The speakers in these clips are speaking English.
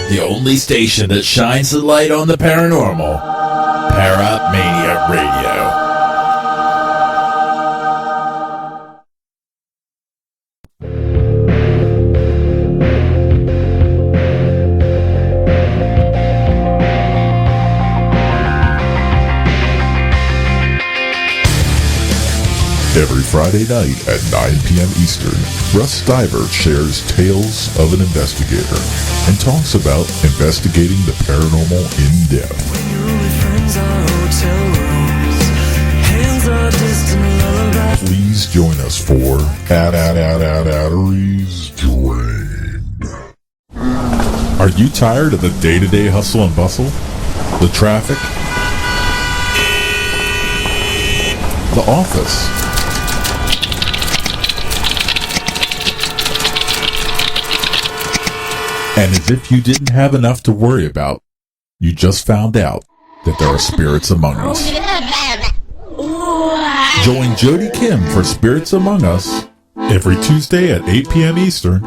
The only station that shines the light on the paranormal. Paramania Radio. Every Friday night at 9 p.m. Eastern, Russ Stiver shares tales of an investigator and talks about investigating the paranormal in depth. Please join us for Attery's Drain. Are you tired of the day-to-day hustle and bustle? The traffic? The office? And as if you didn't have enough to worry about, you just found out that there are spirits among us. Join Jody Kim for Spirits Among Us every Tuesday at 8 p.m. Eastern,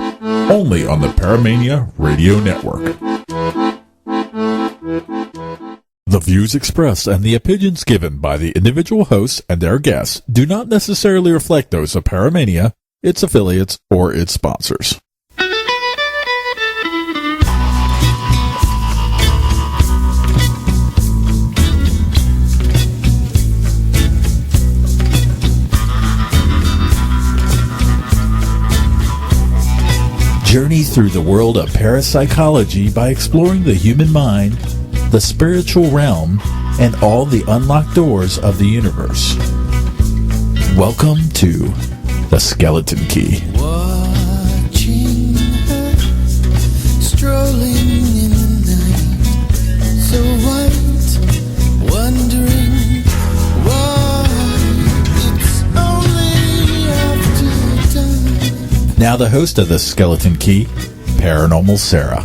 only on the Paramania Radio Network. The views expressed and the opinions given by the individual hosts and their guests do not necessarily reflect those of Paramania, its affiliates, or its sponsors. Journey through the world of parapsychology by exploring the human mind, the spiritual realm, and all the unlocked doors of the universe. Welcome to The Skeleton Key. Watching her, strolling in the night, so white, wondering why it's only after time. Now the host of The Skeleton Key, Paranormal Sarah.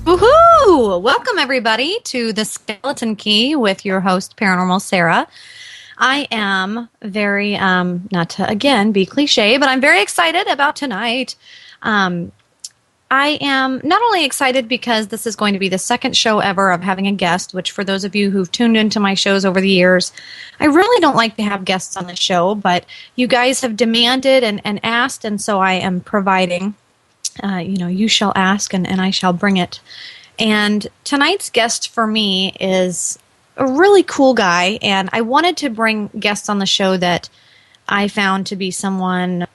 Woohoo! Welcome everybody to The Skeleton Key with your host, Paranormal Sarah. I am very, not to again be cliche, but I'm very excited about tonight. I am not only excited because this is going to be the second show ever of having a guest, which for those of you who've tuned into my shows over the years, I really don't like to have guests on the show, but you guys have demanded and asked, and so I am providing. You shall ask and I shall bring it. And tonight's guest for me is a really cool guy, and I wanted to bring guests on the show that I found to be someone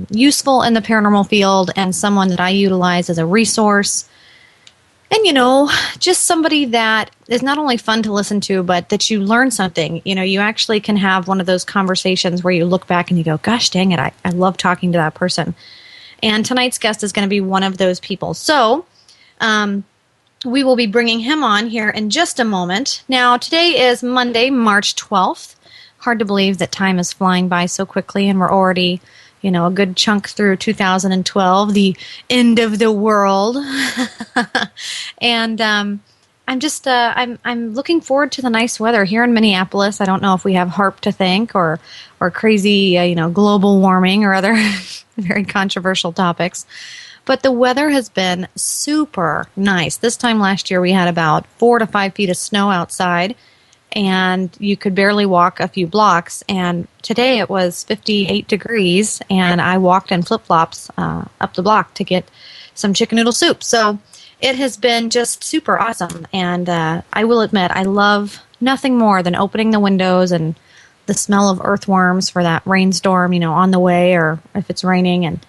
useful in the paranormal field and someone that I utilize as a resource. And, just somebody that is not only fun to listen to, but that you learn something. You actually can have one of those conversations where you look back and you go, gosh, dang it, I love talking to that person. And tonight's guest is going to be one of those people. So we will be bringing him on here in just a moment. Now, today is Monday, March 12th. Hard to believe that time is flying by so quickly, and we're already, a good chunk through 2012, the end of the world. And I'm just, I'm looking forward to the nice weather here in Minneapolis. I don't know if we have HAARP to thank or crazy, global warming or other very controversial topics. But the weather has been super nice. This time last year we had about 4 to 5 feet of snow outside, and you could barely walk a few blocks. And today it was 58 degrees, and I walked in flip-flops up the block to get some chicken noodle soup. So it has been just super awesome. And I will admit, I love nothing more than opening the windows and the smell of earthworms for that rainstorm, on the way, or if it's raining, and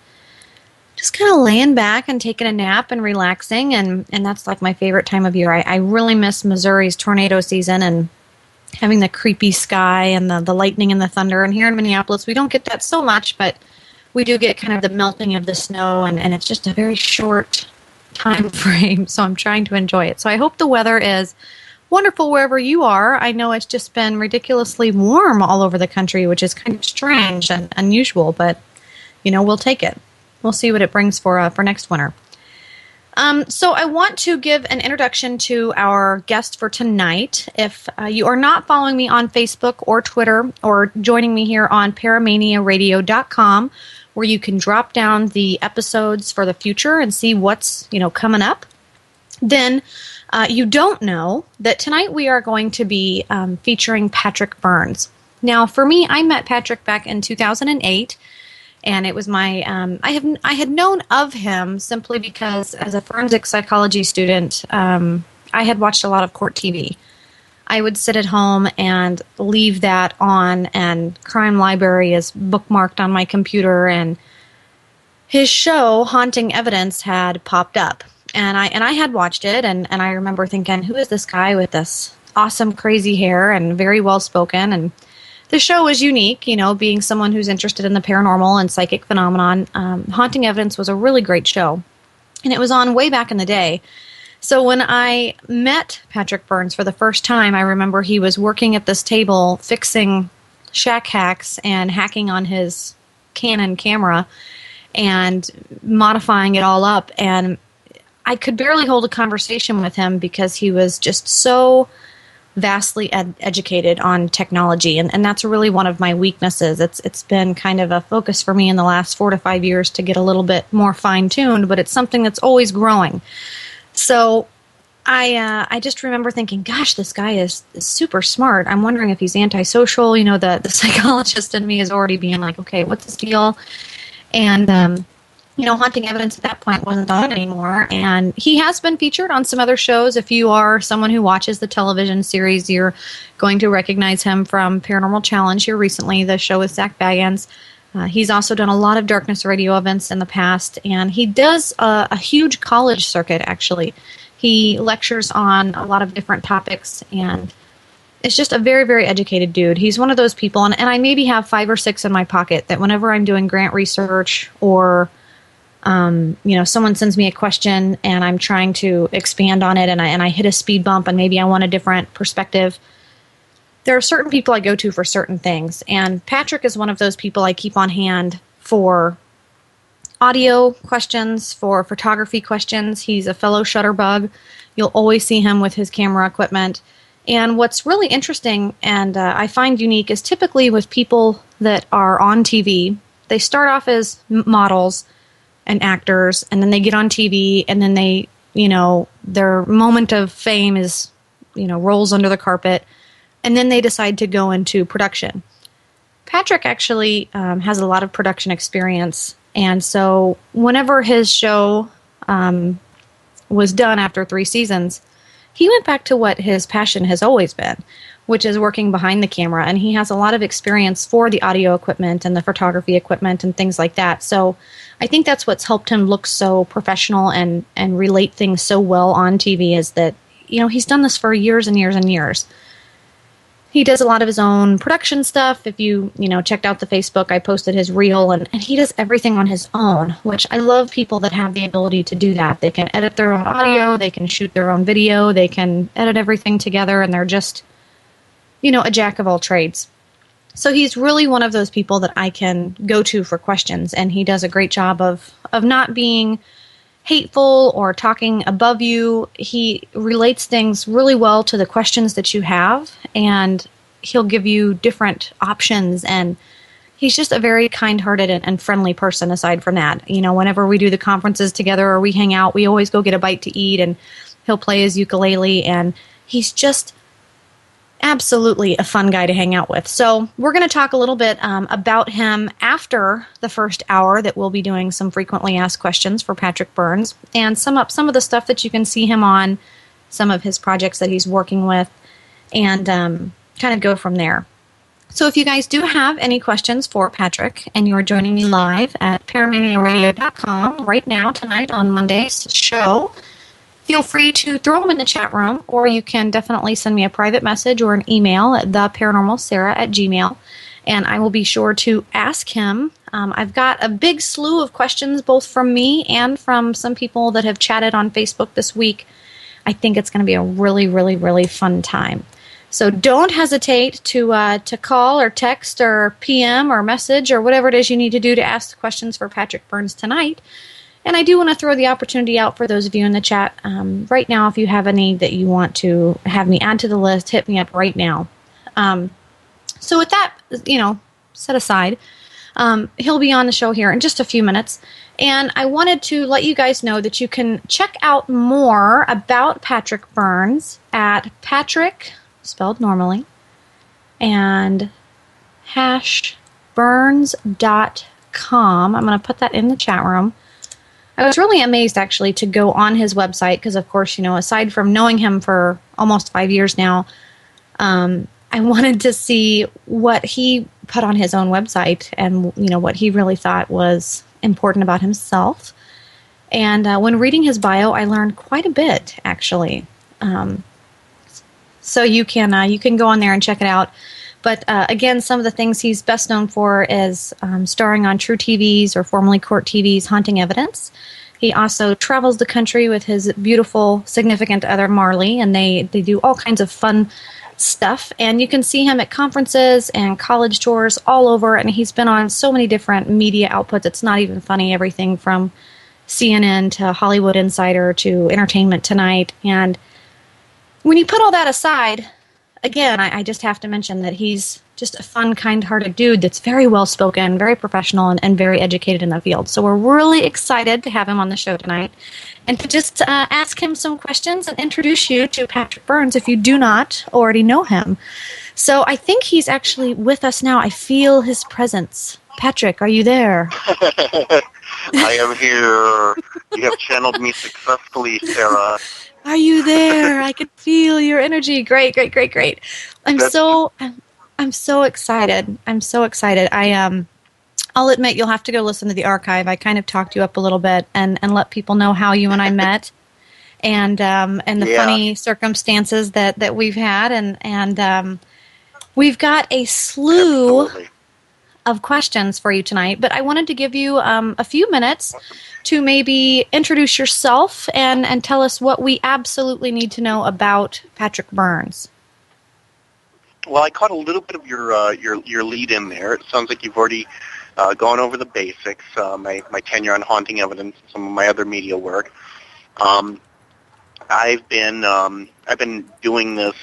just kind of laying back and taking a nap and relaxing. And that's like my favorite time of year. I really miss Missouri's tornado season and having the creepy sky and the lightning and the thunder. And here in Minneapolis, we don't get that so much, but we do get kind of the melting of the snow, and it's just a very short time frame. So I'm trying to enjoy it. So I hope the weather is wonderful wherever you are. I know it's just been ridiculously warm all over the country, which is kind of strange and unusual, but, we'll take it. We'll see what it brings for next winter. So I want to give an introduction to our guest for tonight. If you are not following me on Facebook or Twitter or joining me here on paramaniaradio.com, where you can drop down the episodes for the future and see what's, coming up, then you don't know that tonight we are going to be featuring Patrick Burns. Now, for me, I met Patrick back in 2008, and it was my I had known of him simply because as a forensic psychology student, I had watched a lot of court TV. I would sit at home and leave that on, and Crime Library is bookmarked on my computer, and his show, Haunting Evidence, had popped up. And I had watched it, and I remember thinking, who is this guy with this awesome crazy hair and very well-spoken? And the show was unique, being someone who's interested in the paranormal and psychic phenomenon. Haunting Evidence was a really great show, and it was on way back in the day. So when I met Patrick Burns for the first time, I remember he was working at this table fixing shack hacks and hacking on his Canon camera and modifying it all up. And I could barely hold a conversation with him because he was just so vastly educated on technology. And that's really one of my weaknesses. It's been kind of a focus for me in the last 4 to 5 years to get a little bit more fine-tuned, but it's something that's always growing. So I just remember thinking, gosh, this guy is super smart. I'm wondering if he's antisocial. The psychologist in me is already being like, okay, what's his deal? And, Haunting Evidence at that point wasn't on anymore. And he has been featured on some other shows. If you are someone who watches the television series, you're going to recognize him from Paranormal Challenge here recently, the show with Zach Baggins. He's also done a lot of Darkness Radio events in the past, and he does a huge college circuit, actually. He lectures on a lot of different topics, and is just a very, very educated dude. He's one of those people, and I maybe have 5 or 6 in my pocket that whenever I'm doing grant research or, someone sends me a question and I'm trying to expand on it and I hit a speed bump and maybe I want a different perspective, there are certain people I go to for certain things. And Patrick is one of those people I keep on hand for audio questions, for photography questions. He's a fellow shutterbug. You'll always see him with his camera equipment. And what's really interesting and I find unique is typically with people that are on TV, they start off as models and actors, and then they get on TV, and then they, their moment of fame is, rolls under the carpet, and then they decide to go into production. Patrick actually has a lot of production experience, and so whenever his show was done after 3 seasons, he went back to what his passion has always been, which is working behind the camera. And he has a lot of experience for the audio equipment and the photography equipment and things like that. So I think that's what's helped him look so professional and relate things so well on TV is that, he's done this for years and years and years. He does a lot of his own production stuff. If you, checked out the Facebook, I posted his reel, and he does everything on his own, which I love people that have the ability to do that. They can edit their own audio, they can shoot their own video, they can edit everything together, and they're just, a jack of all trades. So he's really one of those people that I can go to for questions, and he does a great job of not being hateful or talking above you. He relates things really well to the questions that you have, and he'll give you different options, and he's just a very kind-hearted and friendly person aside from that. Whenever we do the conferences together or we hang out, we always go get a bite to eat, and he'll play his ukulele, and he's just absolutely a fun guy to hang out with. So we're going to talk a little bit about him after the first hour that we'll be doing some frequently asked questions for Patrick Burns and sum up some of the stuff that you can see him on, some of his projects that he's working with, and kind of go from there. So if you guys do have any questions for Patrick and you're joining me live at paramaniaradio.com right now tonight on Monday's show, feel free to throw them in the chat room, or you can definitely send me a private message or an email at theparanormalsarah@gmail.com, and I will be sure to ask him. I've got a big slew of questions, both from me and from some people that have chatted on Facebook this week. I think it's going to be a really, really, really fun time. So don't hesitate to call or text or PM or message or whatever it is you need to do to ask the questions for Patrick Burns tonight. And I do want to throw the opportunity out for those of you in the chat right now. If you have any that you want to have me add to the list, hit me up right now. So with that, set aside, He'll be on the show here in just a few minutes. And I wanted to let you guys know that you can check out more about Patrick Burns at Patrick, spelled normally, and #Burns.com. I'm going to put that in the chat room. I was really amazed, actually, to go on his website because, of course, aside from knowing him for almost 5 years now, I wanted to see what he put on his own website and, what he really thought was important about himself. And when reading his bio, I learned quite a bit, actually. So you can go on there and check it out. But again, some of the things he's best known for is starring on TruTV's, or formerly Court TV's, Haunting Evidence. He also travels the country with his beautiful significant other, Marley, and they do all kinds of fun stuff. And you can see him at conferences and college tours all over, and he's been on so many different media outputs. It's not even funny. Everything from CNN to Hollywood Insider to Entertainment Tonight. And when you put all that aside, again, I just have to mention that he's just a fun, kind-hearted dude that's very well-spoken, very professional, and very educated in the field. So we're really excited to have him on the show tonight and to just ask him some questions and introduce you to Patrick Burns if you do not already know him. So I think he's actually with us now. I feel his presence. Patrick, are you there? I am here. You have channeled me successfully, Sarah. Are you there? I can feel your energy. Great. I'm so excited. I'm so excited. I'll admit you'll have to go listen to the archive. I kind of talked you up a little bit and let people know how you and I met and the funny circumstances that we've had and we've got a slew of questions for you tonight. But I wanted to give you a few minutes to maybe introduce yourself and tell us what we absolutely need to know about Patrick Burns. Well, I caught a little bit of your lead in there. It sounds like you've already gone over the basics. My tenure on Haunting Evidence, some of my other media work. I've been doing this,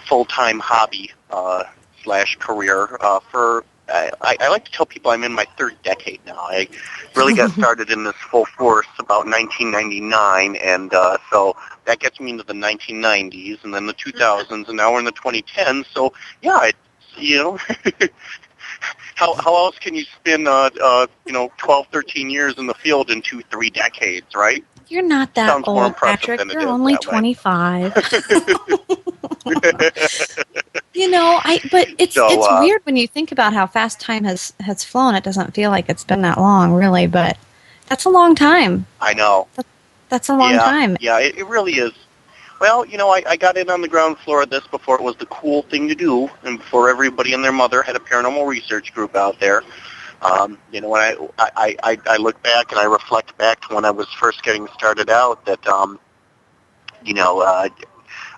full-time hobby / career for. I like to tell people I'm in my third decade now. I really got started in this full force about 1999, and so that gets me into the 1990s, and then the 2000s, and now we're in the 2010s. So yeah, how else can you spin 12, 13 years in the field in 2-3 decades, right? You're not that Sounds more old, impressive Patrick. than it You're is only that way. 25. But it's weird when you think about how fast time has flown. It doesn't feel like it's been that long, really, but that's a long time. I know. That's a long time. Yeah, it really is. Well, I got in on the ground floor of this before it was the cool thing to do, and before everybody and their mother had a paranormal research group out there. When I look back and I reflect back to when I was first getting started out, that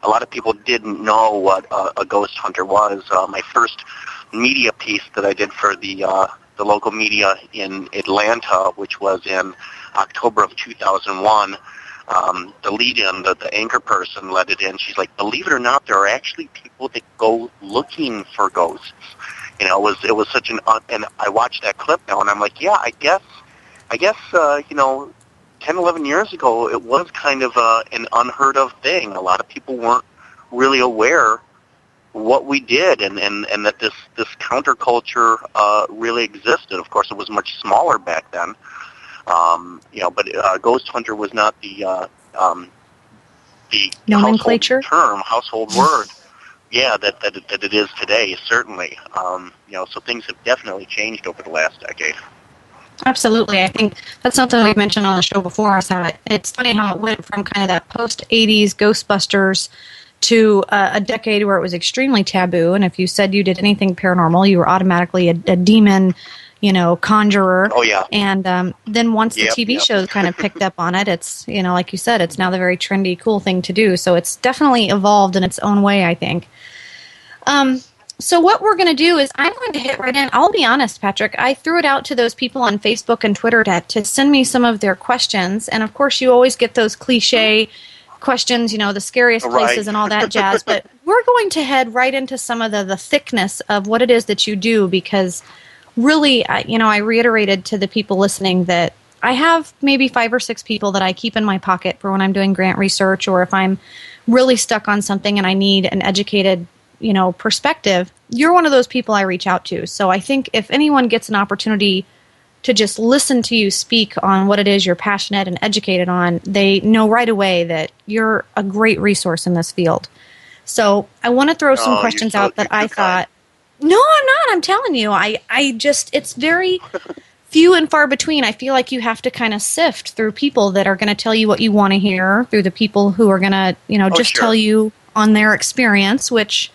a lot of people didn't know what a ghost hunter was. My first media piece that I did for the local media in Atlanta, which was in October of 2001, the lead-in, the anchor person let it in. She's like, believe it or not, there are actually people that go looking for ghosts. It was such and I watched that clip now, and I'm like, yeah, I guess 10, 11 years ago, it was kind of an unheard of thing. A lot of people weren't really aware what we did, and that this counterculture really existed. Of course, it was much smaller back then. But ghost hunter was not the nomenclature household word. Yeah, that it is today, certainly. So things have definitely changed over the last decade. Absolutely. I think that's something we've mentioned on the show before. Is how it's funny how it went from kind of that post-'80s Ghostbusters to a decade where it was extremely taboo. And if you said you did anything paranormal, you were automatically a demon, conjurer. Oh, yeah. And then once the TV shows kind of picked up on it, it's, like you said, it's now the very trendy, cool thing to do. So it's definitely evolved in its own way, I think. So what we're going to do is I'm going to hit right in. I'll be honest, Patrick. I threw it out to those people on Facebook and Twitter to send me some of their questions. And, of course, you always get those cliche questions, the scariest Right. places and all that jazz. But we're going to head right into some of the thickness of what it is that you do, because really, I reiterated to the people listening that I have maybe 5 or 6 people that I keep in my pocket for when I'm doing grant research, or if I'm really stuck on something and I need an educated, perspective. You're one of those people I reach out to. So I think if anyone gets an opportunity to just listen to you speak on what it is you're passionate and educated on, they know right away that you're a great resource in this field. So I want to throw some Oh, questions out that I you're too kind. thought, no, I'm not. I'm telling you. I just, it's very few and far between. I feel like you have to kind of sift through people that are going to tell you what you want to hear, through the people who are going to, just Sure. tell you on their experience, which,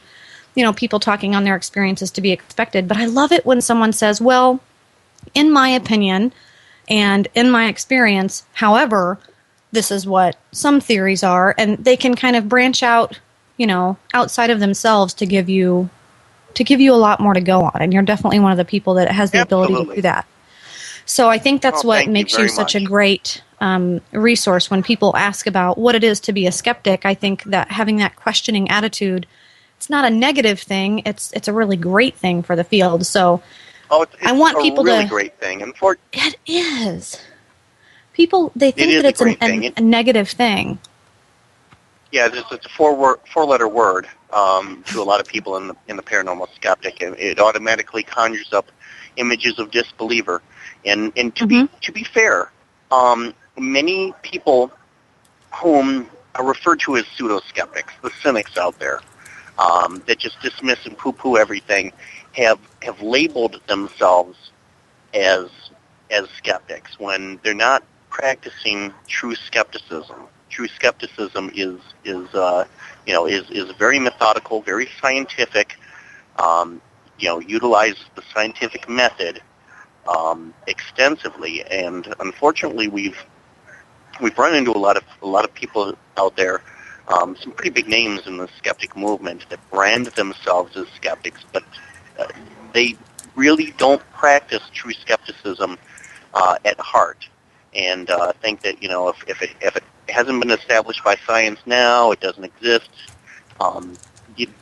people talking on their experience is to be expected. But I love it when someone says, well, in my opinion and in my experience, however, this is what some theories are, and they can kind of branch out, outside of themselves to give you a lot more to go on. And you're definitely one of the people that has the ability to Absolutely. do that. So I think that's Oh, what thank you makes you very such a much. great resource when people ask about what it is to be a skeptic. I think that having that questioning attitude, it's not a negative thing. It's a really great thing for the field. So Oh, it's I want a people really to. great thing, and It is. People, they it think is that a it's great thing. a negative thing. Yeah, it's a four-letter word to a lot of people in the paranormal skeptic, and it automatically conjures up images of disbeliever. And to be fair, many people whom are referred to as pseudo-skeptics, the cynics out there, that just dismiss and poo-poo everything, have labeled themselves as skeptics when they're not practicing true skepticism. True skepticism is very methodical, very scientific. Utilizes the scientific method extensively, and unfortunately, we've run into a lot of people out there, some pretty big names in the skeptic movement that brand themselves as skeptics, but they really don't practice true skepticism at heart, and think that if it hasn't been established by science now, it doesn't exist.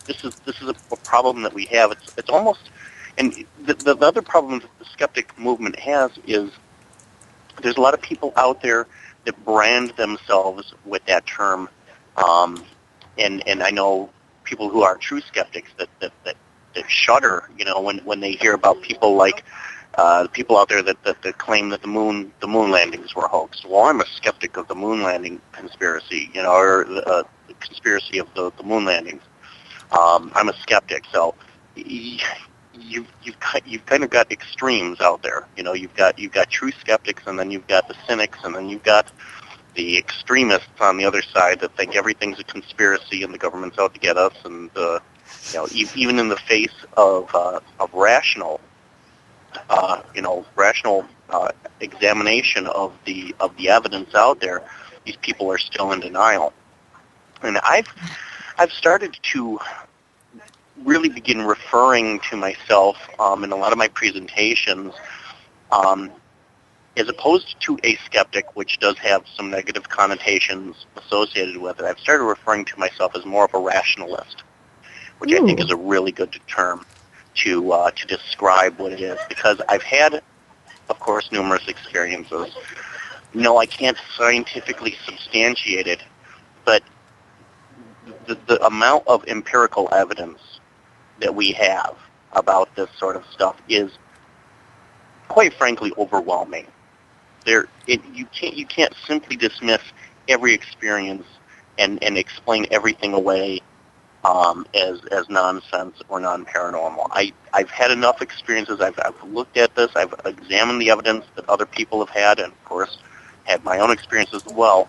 This is a problem that we have. It's almost, and the other problem that the skeptic movement has is there's a lot of people out there that brand themselves with that term, and I know people who are true skeptics that shudder, when they hear about people like people out there that claim that the moon landings were hoaxed. Well, I'm a skeptic of the moon landing conspiracy, or the conspiracy of the moon landings. I'm a skeptic, so you've kind of got extremes out there. You've got true skeptics, and then you've got the cynics, and then you've got the extremists on the other side that think everything's a conspiracy and the government's out to get us. And even in the face of rational examination of the evidence out there, these people are still in denial. And I've started to really begin referring to myself in a lot of my presentations, as opposed to a skeptic, which does have some negative connotations associated with it. I've started referring to myself as more of a rationalist, which I think is a really good term to describe what it is, because I've had, of course, numerous experiences. No, I can't scientifically substantiate it, but the amount of empirical evidence that we have about this sort of stuff is, quite frankly, overwhelming. You can't simply dismiss every experience and explain everything away as nonsense or non-paranormal. I've had enough experiences. I've looked at this. I've examined the evidence that other people have had, and of course, had my own experiences as well.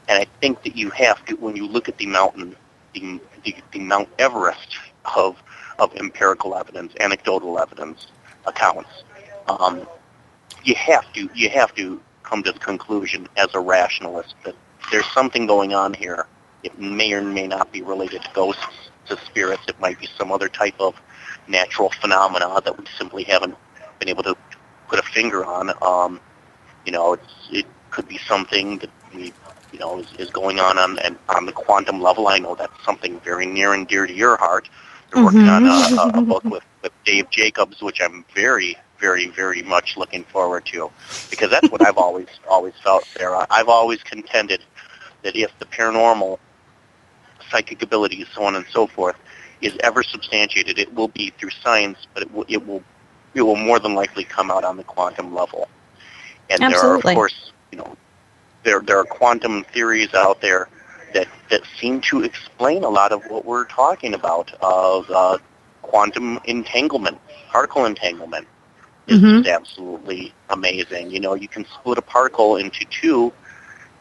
And I think that you have to, when you look at the mountain, the Mount Everest of empirical evidence, anecdotal evidence, accounts, you have to come to the conclusion as a rationalist that there's something going on here. It may or may not be related to ghosts, to spirits. It might be some other type of natural phenomena that we simply haven't been able to put a finger on. It could be something that we is going on the quantum level. I know that's something very near and dear to your heart. You're working on a book with Dave Jacobs, which I'm very, very, very much looking forward to, because that's what I've always felt, Sarah. I've always contended that if the paranormal, psychic abilities, so on and so forth, is ever substantiated, it will be through science, but it will more than likely come out on the quantum level. And Absolutely. there are, of course, there are quantum theories out there that seem to explain a lot of what we're talking about, of quantum entanglement, particle entanglement. Is just absolutely amazing. You can split a particle into two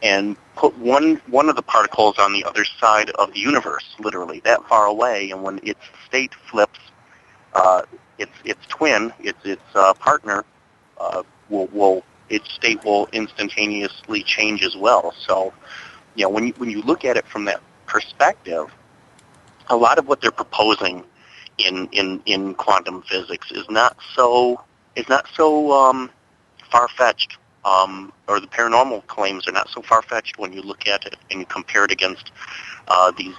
and put one of the particles on the other side of the universe, literally that far away, and when its state flips, its twin, its partner, its state will instantaneously change as well. So, when you look at it from that perspective, a lot of what they're proposing in quantum physics is not so far-fetched, or the paranormal claims are not so far-fetched when you look at it and you compare it against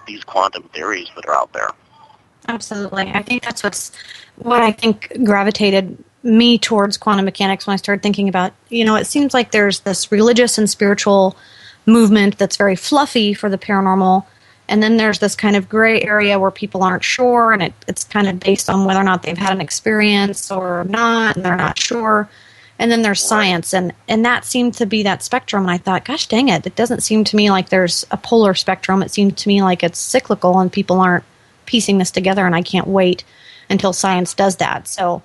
these quantum theories that are out there. Absolutely. I think that's what I think gravitated me towards quantum mechanics when I started thinking about, it seems like there's this religious and spiritual movement that's very fluffy for the paranormal, and then there's this kind of gray area where people aren't sure, and it's kind of based on whether or not they've had an experience or not, and they're not sure. And then there's science, and that seemed to be that spectrum, and I thought, gosh dang it doesn't seem to me like there's a polar spectrum. It seemed to me like it's cyclical, and people aren't piecing this together, and I can't wait until science does that. So,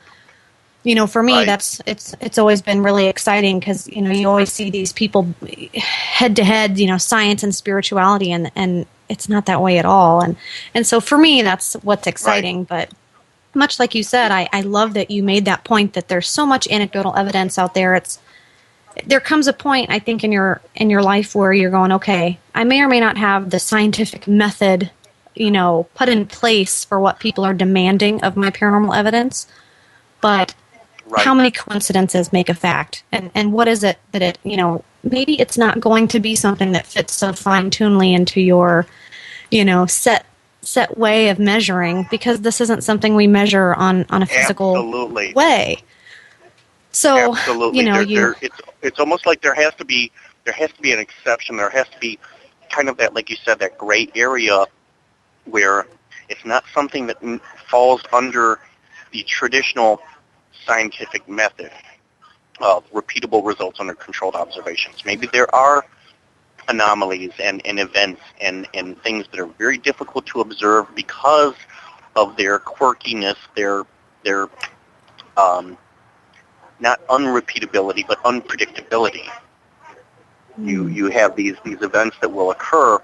for me, it's always been really exciting, because, you always see these people head to head, science and spirituality, and it's not that way at all. And so for me, that's what's exciting. But much like you said, I love that you made that point that there's so much anecdotal evidence out there. There comes a point, I think, in your life where you're going, okay, I may or may not have the scientific method, put in place for what people are demanding of my paranormal evidence, but how many coincidences make a fact? And what is it that it, maybe it's not going to be something that fits so fine-tunedly into your, set way of measuring, because this isn't something we measure on a physical way. So, it's almost like there has to be an exception. There has to be kind of that, like you said, that gray area where it's not something that falls under the traditional scientific method of repeatable results under controlled observations. Maybe there are anomalies and events and things that are very difficult to observe because of their quirkiness, their not unrepeatability, but unpredictability. You have these events that will occur,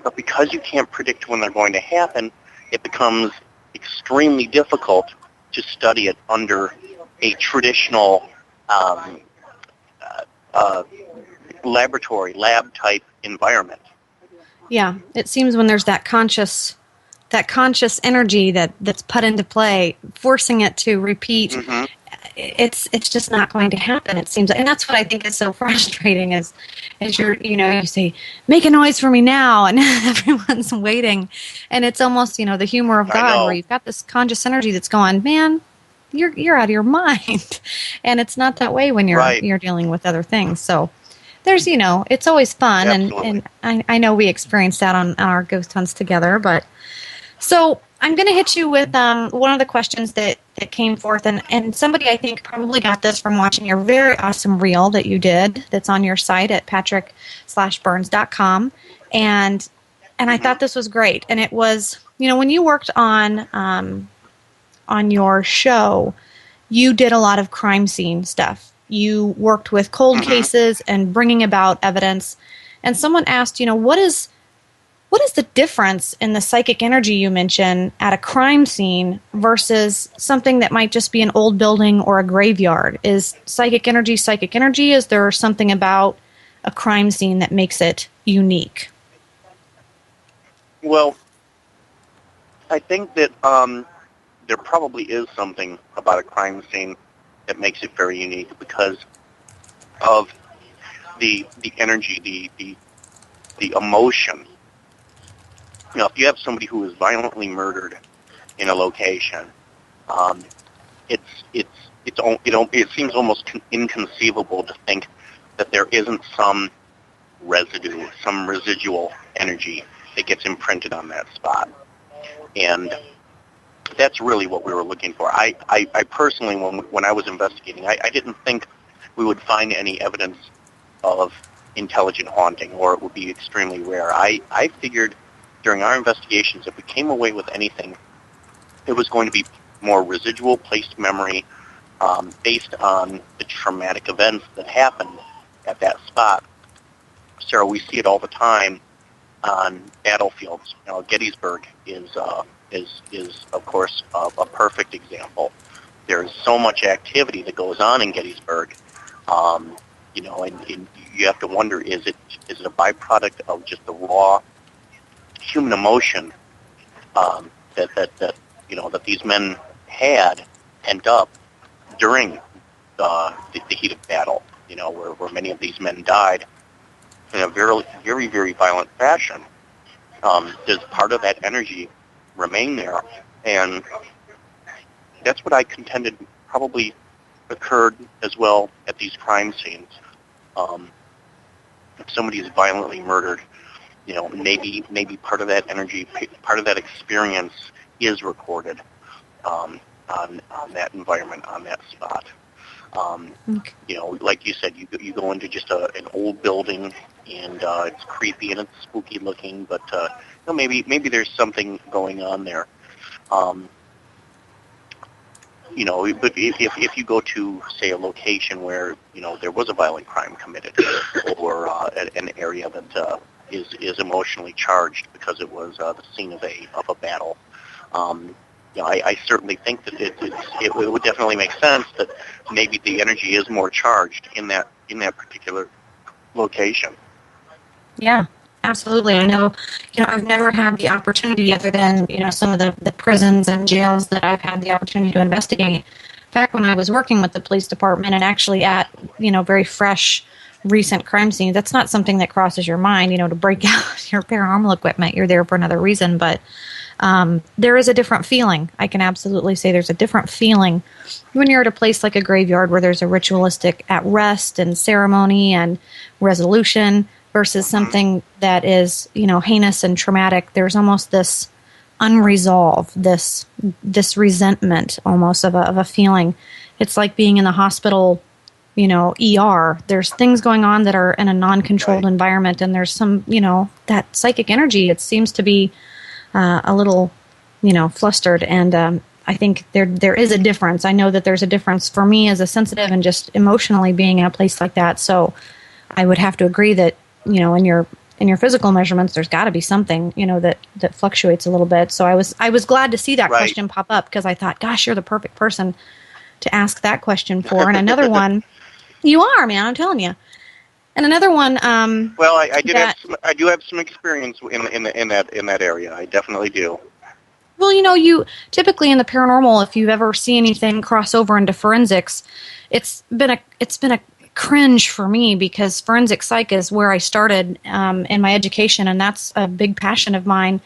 but because you can't predict when they're going to happen, it becomes extremely difficult to study it under a traditional lab-type environment. Yeah, it seems when there's that conscious energy that's put into play, forcing it to repeat, it's just not going to happen, it seems. And that's what I think is so frustrating is you're, you say, make a noise for me now, and everyone's waiting. And it's almost, the humor of God, where you've got this conscious energy that's going, man, you're out of your mind. And it's not that way when you're dealing with other things. So there's, it's always fun. Absolutely. And I know we experienced that on our ghost hunts together. But so I'm going to hit you with one of the questions that came forth. And somebody, I think, probably got this from watching your very awesome reel that you did that's on your site at patrick-burns.com. And I thought this was great. And it was, when you worked on your show, you did a lot of crime scene stuff. You worked with cold cases and bringing about evidence. And someone asked, what is the difference in the psychic energy you mention at a crime scene versus something that might just be an old building or a graveyard? Is psychic energy psychic energy? Is there something about a crime scene that makes it unique? Well, I think that there probably is something about a crime scene that makes it very unique because of the energy, the the emotion. You know, if you have somebody who is violently murdered in a location, it seems almost inconceivable to think that there isn't some residue, some residual energy that gets imprinted on that spot. And that's really what we were looking for. I personally, when I was investigating, I didn't think we would find any evidence of intelligent haunting, or it would be extremely rare. I figured during our investigations, if we came away with anything, it was going to be more residual placed memory based on the traumatic events that happened at that spot. Sarah, we see it all the time on battlefields. You know, Gettysburg is of course a perfect example. There's so much activity that goes on in Gettysburg, you know, and you have to wonder, is it a byproduct of just the raw human emotion that you know, that these men had pent up during the heat of battle, you know, where many of these men died in a very, very, very violent fashion. Does part of that energy remain there? And that's what I contended probably occurred as well at these crime scenes. If somebody is violently murdered, you know, maybe part of that energy, part of that experience is recorded on that environment, on that spot. Okay. You know, like you said, you go into just an old building, and it's creepy and it's spooky looking, but you know, maybe there's something going on there. You know, but if you go to, say, a location where, you know, there was a violent crime committed, or an area that is emotionally charged because it was the scene of a battle, you know, I certainly think that it would definitely make sense that maybe the energy is more charged in that particular location. Yeah, absolutely. I know, you know, I've never had the opportunity, other than, you know, some of the prisons and jails that I've had the opportunity to investigate. Back when I was working with the police department and actually at, you know, very fresh, recent crime scenes, that's not something that crosses your mind, you know, to break out your paranormal equipment. You're there for another reason, but there is a different feeling. I can absolutely say there's a different feeling when you're at a place like a graveyard where there's a ritualistic at rest and ceremony and resolution versus something that is, you know, heinous and traumatic. There's almost this unresolved, this resentment almost of a feeling. It's like being in the hospital, you know, ER. There's things going on that are in a non-controlled environment, and there's some, you know, that psychic energy. It seems to be a little, you know, flustered, and I think there is a difference. I know that there's a difference for me as a sensitive and just emotionally being in a place like that. So I would have to agree that, you know, in your physical measurements, there's got to be something, you know, that fluctuates a little bit. So I was glad to see that question pop up, because I thought, gosh, you're the perfect person to ask that question for. And another one, you are, man, I'm telling you. And another one. Well, I do have some experience in that area. I definitely do. Well, you know, you typically in the paranormal, if you've ever seen anything cross over into forensics, it's been a cringe for me, because forensic psych is where I started in my education, and that's a big passion of mine.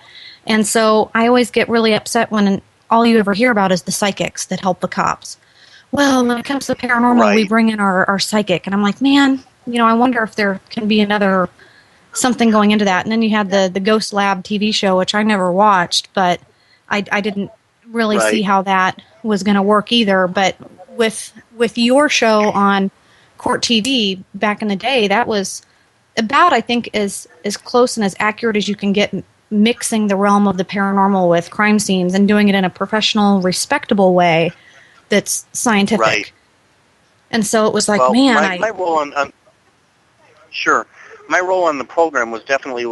And so I always get really upset when all you ever hear about is the psychics that help the cops. Well, when it comes to paranormal, we bring in our psychic, and I'm like, man, you know, I wonder if there can be another something going into that. And then you had the Ghost Lab TV show, which I never watched, but I didn't really see how that was going to work either. But with your show on Court TV back in the day, that was about, I think, as close and as accurate as you can get, mixing the realm of the paranormal with crime scenes and doing it in a professional, respectable way that's scientific. Right. And so it was like, well, man, my role on sure, my role on the program was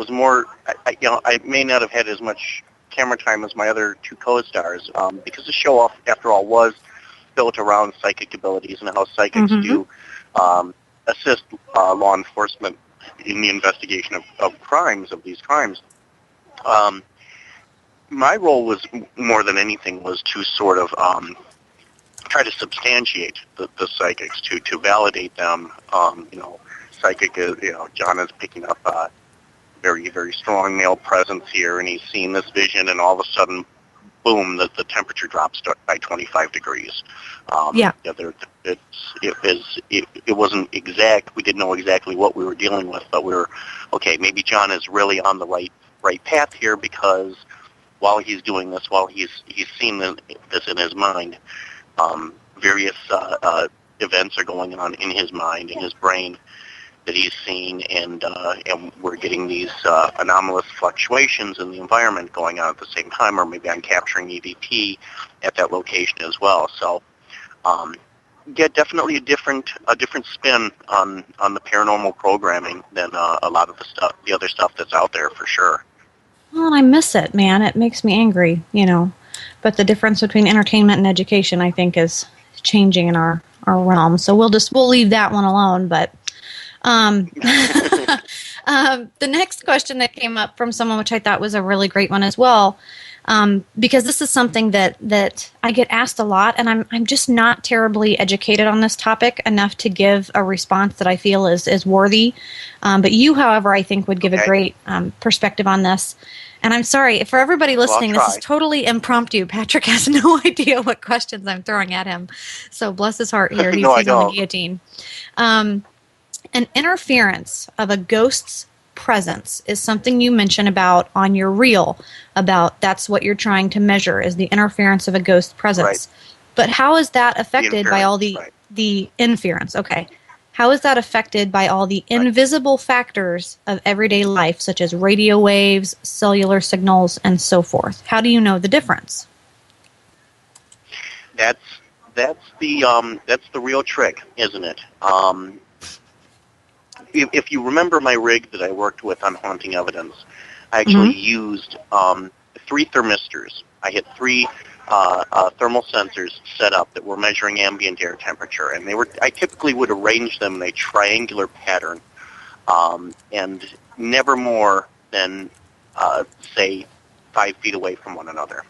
more. I may not have had as much camera time as my other two co-stars, because the show, after all, was built around psychic abilities and how psychics do assist law enforcement in the investigation of crimes, of these crimes. My role was, more than anything, was to sort of try to substantiate the psychics, to validate them. You know, psychic is, you know, John is picking up very, very strong male presence here, and he's seen this vision, and all of a sudden, boom, the temperature drops by 25 degrees. Yeah. It wasn't exact. We didn't know exactly what we were dealing with, but we were, okay, maybe John is really on the right path here, because while he's doing this, while he's seen this in his mind, various events are going on in his mind, in his brain, that he's seen, and we're getting these anomalous fluctuations in the environment going on at the same time, or maybe I'm capturing EVP at that location as well. So, yeah, definitely a different spin on the paranormal programming than a lot of the other stuff that's out there, for sure. Well, I miss it, man. It makes me angry, But the difference between entertainment and education, I think, is changing in our realm. So we'll leave that one alone. But the next question that came up from someone, which I thought was a really great one as well, because this is something that I get asked a lot, and I'm just not terribly educated on this topic enough to give a response that I feel is worthy. But you, however, I think would give a great perspective on this. And I'm sorry, for everybody listening, this is totally impromptu. Patrick has no idea what questions I'm throwing at him. So bless his heart here. He's on the guillotine. An interference of a ghost's presence is something you mention about on your reel, about that's what you're trying to measure, is the interference of a ghost presence. Right. But how is that affected by all the inference? Okay. How is that affected by all the invisible factors of everyday life, such as radio waves, cellular signals, and so forth? How do you know the difference? That's the real trick, isn't it? If you remember my rig that I worked with on Haunting Evidence, I actually used 3 thermistors. I had 3 thermal sensors set up that were measuring ambient air temperature, and I typically would arrange them in a triangular pattern, and never more than say 5 feet away from one another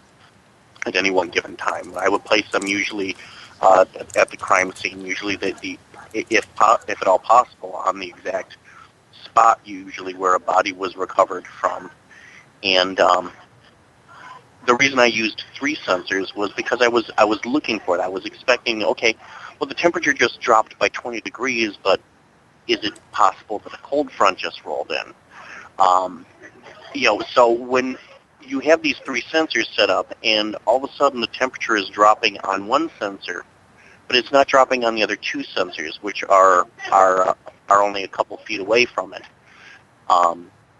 at any one given time. I would place them usually at the crime scene, usually if at all possible, on the exact spot, usually where a body was recovered from. And the reason I used 3 sensors was because I was looking for it. I was expecting, okay, well, the temperature just dropped by 20 degrees, but is it possible that a cold front just rolled in? So when you have these 3 sensors set up, and all of a sudden the temperature is dropping on one sensor, but it's not dropping on the other 2 sensors, which are only a couple feet away from it.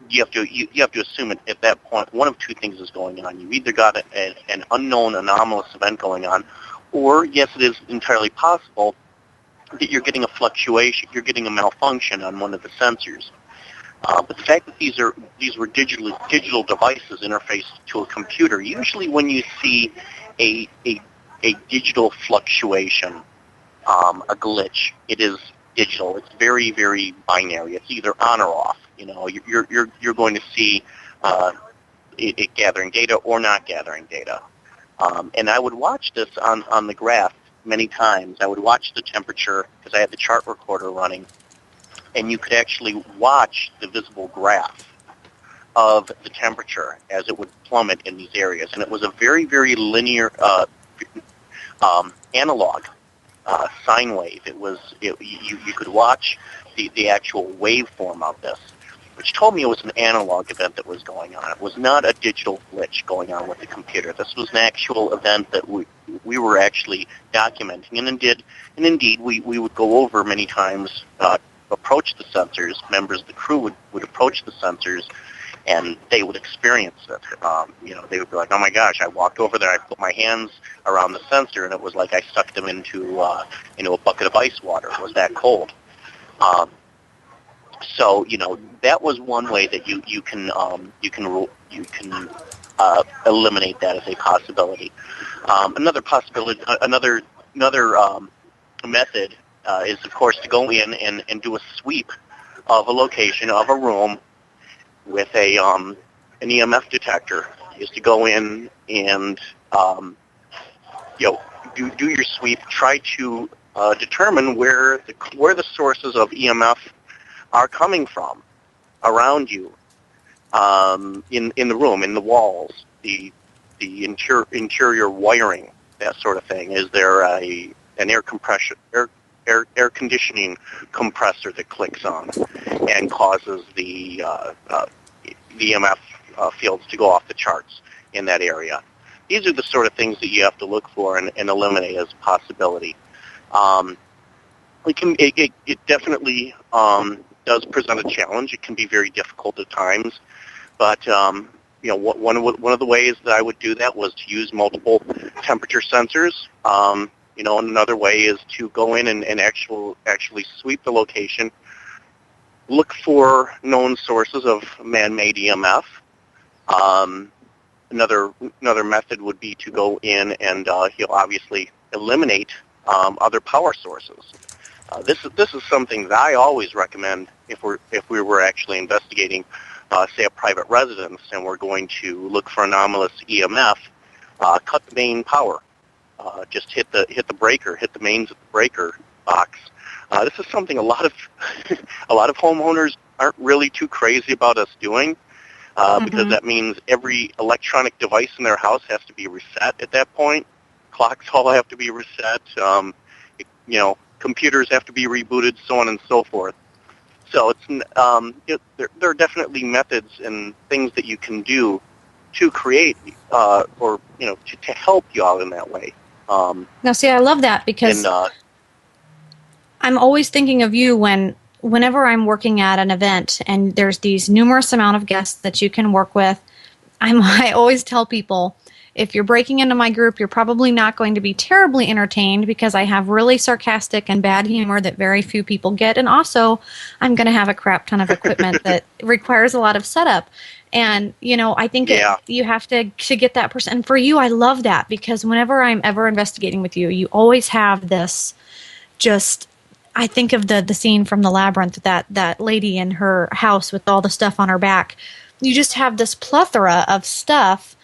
You have to assume at that point one of 2 things is going on. You either got an unknown anomalous event going on, or yes, it is entirely possible that you're getting a fluctuation, you're getting a malfunction on one of the sensors. But the fact that these were digital devices interfaced to a computer, usually when you see a digital fluctuation, a glitch, it is digital. It's very, very binary. It's either on or off. You're going to see it gathering data or not gathering data. And I would watch this on the graph many times. I would watch the temperature because I had the chart recorder running, and you could actually watch the visible graph of the temperature as it would plummet in these areas. And it was a very, very linear analog sine wave. You could watch the actual waveform of this, which told me it was an analog event that was going on. It was not a digital glitch going on with the computer. This was an actual event that we were actually documenting. And indeed, we would go over many times, approach the sensors. Members of the crew would approach the sensors, and they would experience it. They would be like, "Oh my gosh! I walked over there. I put my hands around the sensor, and it was like I sucked them into a bucket of ice water. It was that cold." So that was one way that you can eliminate that as a possibility. Another possibility, another method is, of course, to go in and do a sweep of a location of a room with an EMF detector. Is to go in and do your sweep. Try to determine where the sources of EMF are coming from around you, in the room, in the walls, the interior wiring, that sort of thing. Is there an air conditioning compressor that clicks on and causes the EMF fields to go off the charts in that area? These are the sort of things that you have to look for and eliminate as a possibility. It definitely does present a challenge. It can be very difficult at times, but one of the ways that I would do that was to use multiple temperature sensors. Another way is to go in and actually sweep the location, look for known sources of man-made EMF. Another method would be to go in and obviously eliminate other power sources. This is something that I always recommend if we were actually investigating, say, a private residence, and we're going to look for anomalous EMF. Cut the main power. Just hit the breaker. Hit the mains of the breaker box. This is something a lot of homeowners aren't really too crazy about us doing, because that means every electronic device in their house has to be reset at that point. Clocks all have to be reset. Computers have to be rebooted, so on and so forth. So there are definitely methods and things that you can do to create to help you out in that way. Now, see, I love that because I'm always thinking of you whenever I'm working at an event and there's these numerous amount of guests that you can work with. I always tell people, if you're breaking into my group, you're probably not going to be terribly entertained because I have really sarcastic and bad humor that very few people get. And also, I'm going to have a crap ton of equipment that requires a lot of setup. And, I think you have to get that person. And for you, I love that because whenever I'm ever investigating with you, you always have this I think of the scene from The Labyrinth, that lady in her house with all the stuff on her back. You just have this plethora of stuff.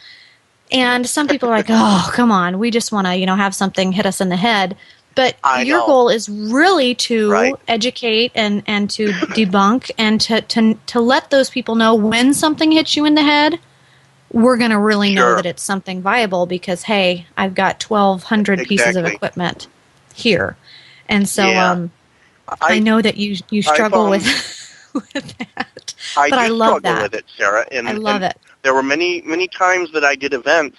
And some people are like, oh, come on, we just want to, have something hit us in the head. But your goal is really to educate and to debunk and to let those people know when something hits you in the head, we're going to really know that it's something viable because, hey, I've got 1,200 pieces of equipment here. And so I know that you struggle with that. I love that. I struggle with it, Sarah. I love it. There were many times that I did events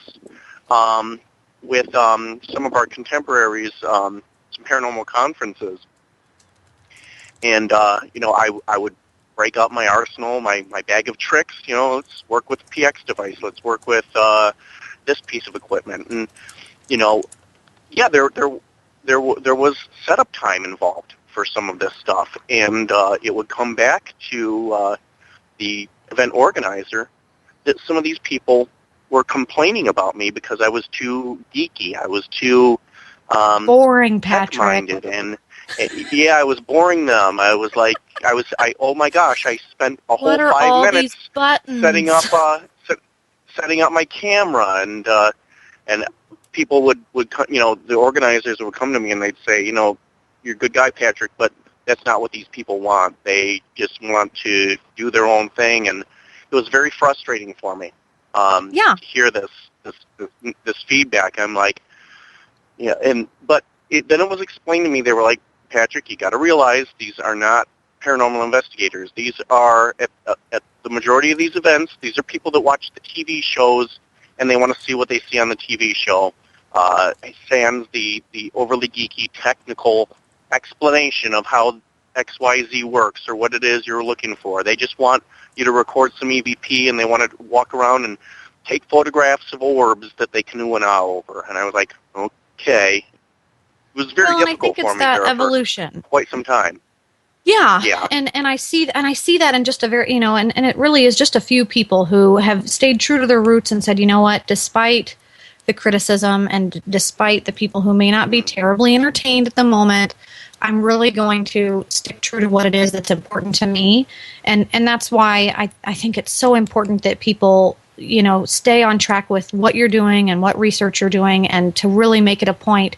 with some of our contemporaries, some paranormal conferences, and I would break out my arsenal, my bag of tricks. Let's work with the PX device. Let's work with this piece of equipment, and there was setup time involved for some of this stuff, and it would come back to the event organizer that some of these people were complaining about me because I was too geeky. I was too boring, Patrick. Tech-minded, and I was boring them. I was like, oh my gosh, I spent a whole 5 minutes setting up my camera, and people would the organizers would come to me and they'd say, you're a good guy, Patrick, but that's not what these people want. They just want to do their own thing, and it was very frustrating for me to hear this feedback. I'm like, then it was explained to me. They were like, Patrick, you got to realize these are not paranormal investigators. These are at the majority of these events. These are people that watch the TV shows and they want to see what they see on the TV show. Sans the overly geeky technical explanation of how XYZ works or what it is you're looking for. They just want you to record some EVP, and they want to walk around and take photographs of orbs that they can ooh and ah over. And I was like, okay. It was very difficult for me there evolution. For quite some time. Yeah. And I see that in just a very, and it really is just a few people who have stayed true to their roots and said, you know what, despite the criticism and despite the people who may not be terribly entertained at the moment, I'm really going to stick true to what it is that's important to me. And that's why I think it's so important that people, stay on track with what you're doing and what research you're doing, and to really make it a point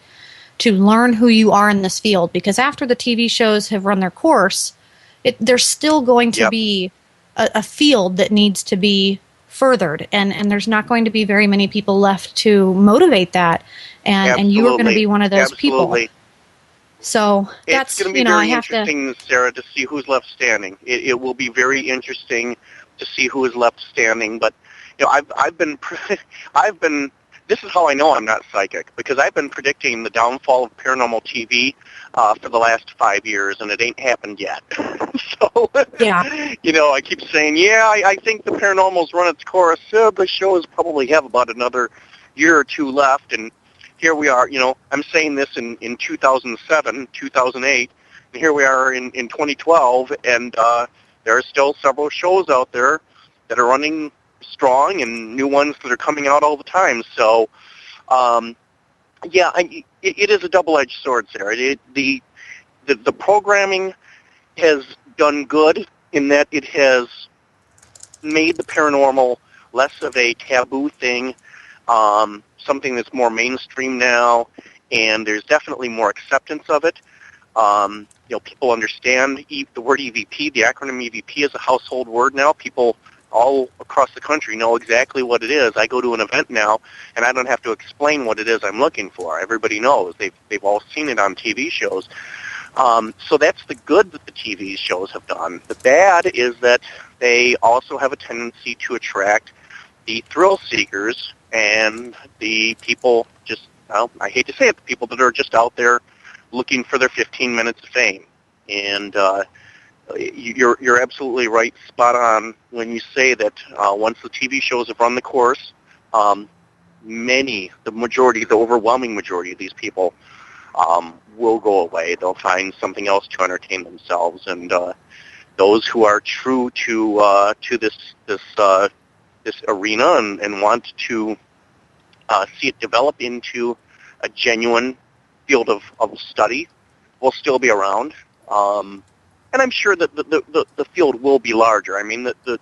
to learn who you are in this field. Because after the TV shows have run their course, there's still going to be a field that needs to be furthered, and there's not going to be very many people left to motivate that, and you are going to be one of those people. So that's, it's going to be very interesting, Sarah, to see who's left standing. It will be very interesting to see who is left standing. But I've been this is how I know I'm not psychic, because I've been predicting the downfall of paranormal TV for the last 5 years, and it ain't happened yet. So, yeah. I keep saying, I think the paranormal's run its course. The shows probably have about another year or two left, and here we are. I'm saying this in 2007, 2008, and here we are in 2012, and there are still several shows out there that are running strong, and new ones that are coming out all the time. So, it is a double-edged sword, Sarah. The programming has done good in that it has made the paranormal less of a taboo thing, something that's more mainstream now, and there's definitely more acceptance of it. People understand the word EVP. The acronym EVP is a household word now. People all across the country know exactly what it is. I go to an event now, and I don't have to explain what it is I'm looking for. Everybody knows. They've all seen it on TV shows. So that's the good that the TV shows have done. The bad is that they also have a tendency to attract the thrill seekers and the people I hate to say it, the people that are just out there looking for their 15 minutes of fame. And you're absolutely right, spot on, when you say that once the TV shows have run the course, the overwhelming majority of these people will go away. They'll find something else to entertain themselves, and those who are true to this arena and want to see it develop into a genuine field of study will still be around. And I'm sure that the field will be larger. I mean, the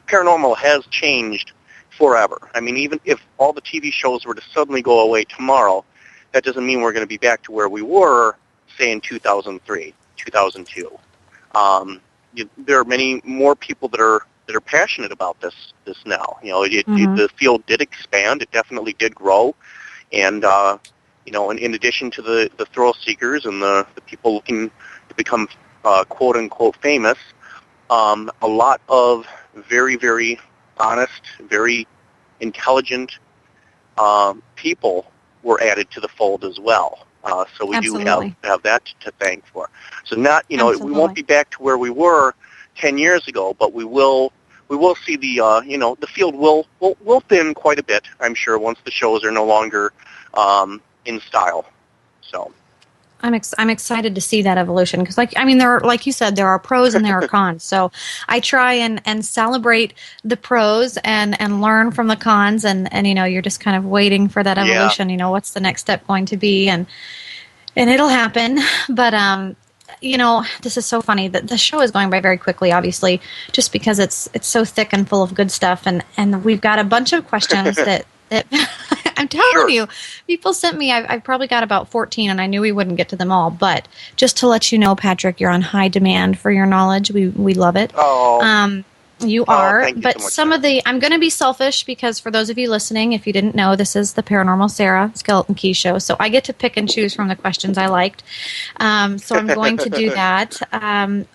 paranormal has changed forever. I mean, even if all the TV shows were to suddenly go away tomorrow, that doesn't mean we're going to be back to where we were, say, in 2003, 2002. There are many more people that are passionate about this now. The field did expand. It definitely did grow. And, in addition to the thrill seekers and the people looking to become quote-unquote famous, a lot of very, very honest, very intelligent people were added to the fold as well. So we Absolutely. do have that to thank for. So we won't be back to where we were 10 years ago, but we will see the field will thin quite a bit, I'm sure, once the shows are no longer in style. So I'm excited to see that evolution, because like you said, there are pros and there are cons. So I try and celebrate the pros and learn from the cons, and you're just kind of waiting for that evolution. Yeah. What's the next step going to be, and it'll happen. But this is so funny that the show is going by very quickly, obviously, just because it's so thick and full of good stuff, and we've got a bunch of questions that I'm telling you, people sent me. I've probably got about 14, and I knew we wouldn't get to them all. But just to let you know, Patrick, you're on high demand for your knowledge. We love it. Oh. You are. Thank you but so much, I'm going to be selfish, because for those of you listening, if you didn't know, this is the Paranormal Sarah Skeleton Key Show. So I get to pick and choose from the questions I liked. So I'm going to do that.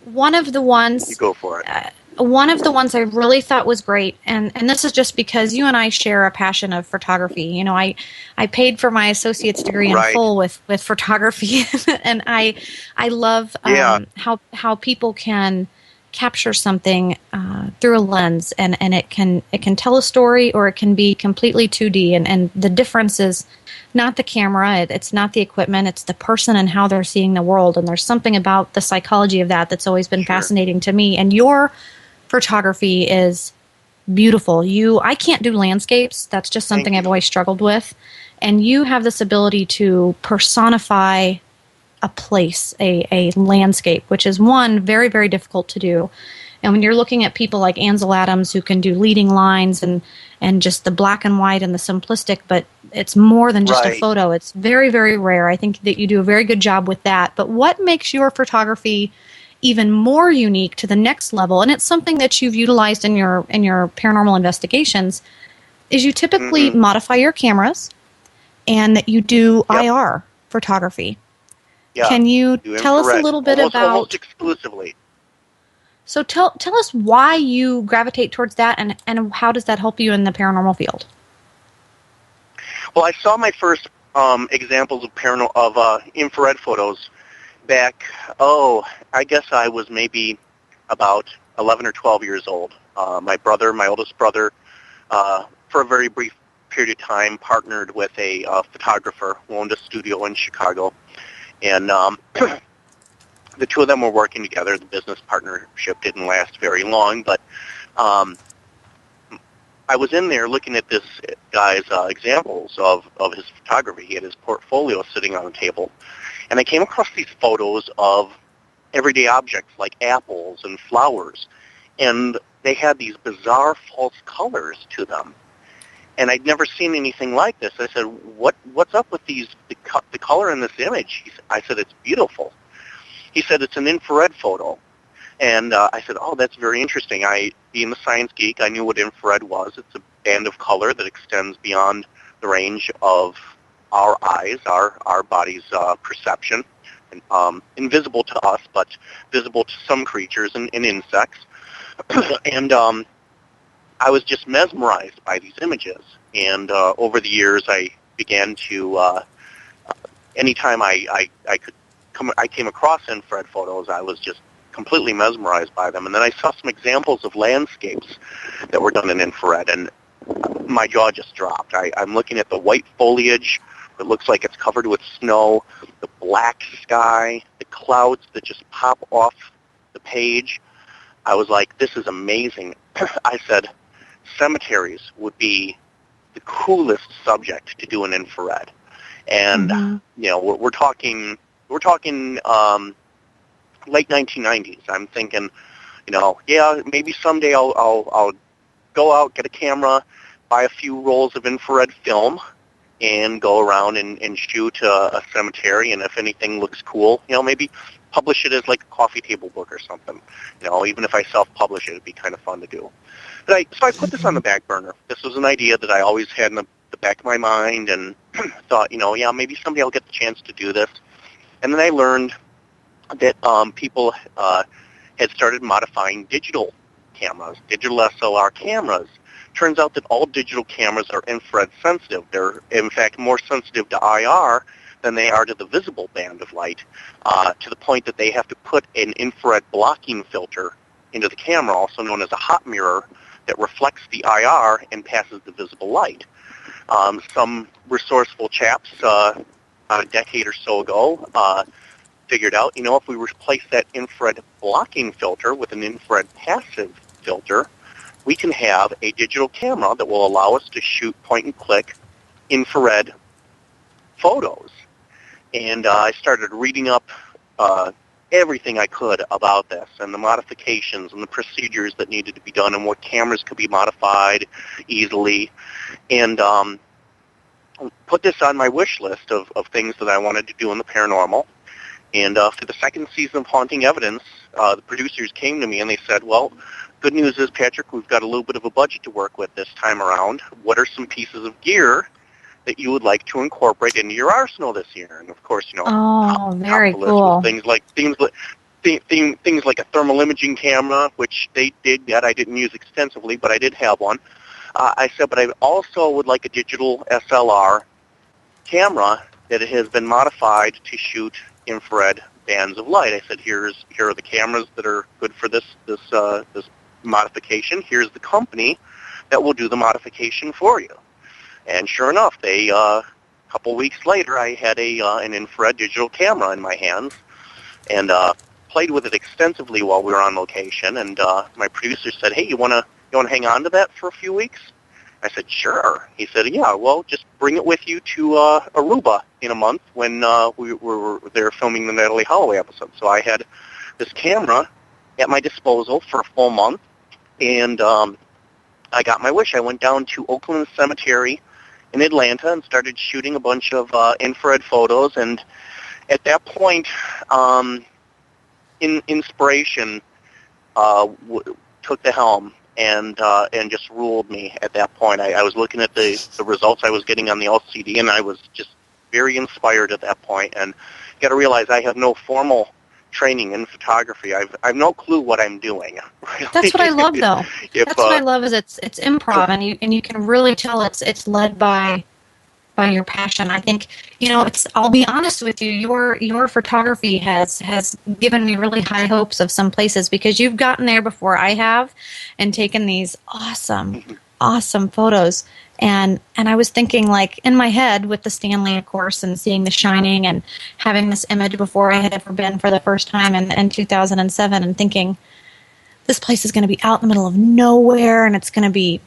One of the ones. You go for it. One of the ones I really thought was great, and this is just because you and I share a passion of photography. I paid for my associate's degree in full with photography, and I love how people can capture something through a lens, and it can tell a story, or it can be completely 2D, and the difference is not the camera, it's not the equipment, it's the person and how they're seeing the world. And there's something about the psychology of that's always been fascinating to me. And your photography is beautiful. I can't do landscapes. That's just something I've always struggled with. And you have this ability to personify a place, a landscape, which is very, very difficult to do. And when you're looking at people like Ansel Adams, who can do leading lines and just the black and white and the simplistic, but it's more than just a photo. It's very, very rare. I think that you do a very good job with that. But what makes your photography even more unique to the next level, and it's something that you've utilized in your paranormal investigations, is you typically modify your cameras and that you do IR photography. Yeah. Can you Do tell us a infrared, little bit almost about... exclusively. So tell us why you gravitate towards that, and how does that help you in the paranormal field? Well, I saw my first examples of infrared photos back, I guess I was maybe about 11 or 12 years old. My oldest brother, for a very brief period of time, partnered with a photographer who owned a studio in Chicago. And the two of them were working together. The business partnership didn't last very long, but I was in there looking at this guy's examples of his photography. He had his portfolio sitting on the table. And I came across these photos of everyday objects like apples and flowers. And they had these bizarre false colors to them. And I'd never seen anything like this. I said, what's up with the color in this image? I said, it's beautiful. He said, it's an infrared photo. And I said, oh, that's very interesting. Being the science geek, I knew what infrared was. It's a band of color that extends beyond the range of our eyes, our body's perception. And, invisible to us, but visible to some creatures and insects. And I was just mesmerized by these images. And over the years, I began to, anytime I came across infrared photos, I was just completely mesmerized by them. And then I saw some examples of landscapes that were done in infrared, and my jaw just dropped. I'm looking at the white foliage. It looks like it's covered with snow, the black sky, the clouds that just pop off the page. I was like, this is amazing. I said, cemeteries would be the coolest subject to do an infrared. And, we're talking late 1990s. I'm thinking, maybe someday I'll go out, get a camera, buy a few rolls of infrared film, and go around and shoot a cemetery. And if anything looks cool, maybe publish it as like a coffee table book or something. Even if I self-publish it, it'd be kind of fun to do. So I put this on the back burner. This was an idea that I always had in the back of my mind, and thought, maybe someday I'll get the chance to do this. And then I learned that people had started modifying digital cameras, digital SLR cameras. Turns out that all digital cameras are infrared sensitive. They're, in fact, more sensitive to IR than they are to the visible band of light, to the point that they have to put an infrared blocking filter into the camera, also known as a hot mirror, that reflects the IR and passes the visible light. Some resourceful chaps about a decade or so ago figured out, if we replace that infrared blocking filter with an infrared passive filter, we can have a digital camera that will allow us to shoot point-and-click infrared photos. And I started reading up everything I could about this, and the modifications and the procedures that needed to be done, and what cameras could be modified easily, and put this on my wish list of things that I wanted to do in the paranormal. And for the second season of Haunting Evidence, the producers came to me and they said, well, good news is, Patrick, we've got a little bit of a budget to work with this time around. What are some pieces of gear that you would like to incorporate into your arsenal this year? And of course, very top of the list cool. was things like a thermal imaging camera, which they did get. I didn't use extensively, but I did have one. I said, but I also would like a digital SLR camera that has been modified to shoot infrared bands of light. I said, here are the cameras that are good for this modification. Here's the company that will do the modification for you. And sure enough, a couple weeks later, I had an infrared digital camera in my hands, and played with it extensively while we were on location. And my producer said, hey, you want to hang on to that for a few weeks? I said, sure. He said, yeah, well, just bring it with you to Aruba in a month when we were there filming the Natalie Holloway episode. So I had this camera at my disposal for a full month, and I got my wish. I went down to Oakland Cemetery in Atlanta and started shooting a bunch of infrared photos. And at that point, inspiration took the helm and just ruled me at that point. I was looking at the results I was getting on the LCD, and I was just very inspired at that point. And you got to realize I have no formal training in photography. I've no clue what I'm doing. Really. That's what I love, though. That's what I love is it's improv, and you can really tell it's led by your passion. I think, I'll be honest with you, your photography has given me really high hopes of some places, because you've gotten there before I have and taken these awesome photos. And I was thinking, like, in my head with the Stanley, of course, and seeing The Shining and having this image before I had ever been for the first time in 2007, and thinking, this place is going to be out in the middle of nowhere, and it's going to be,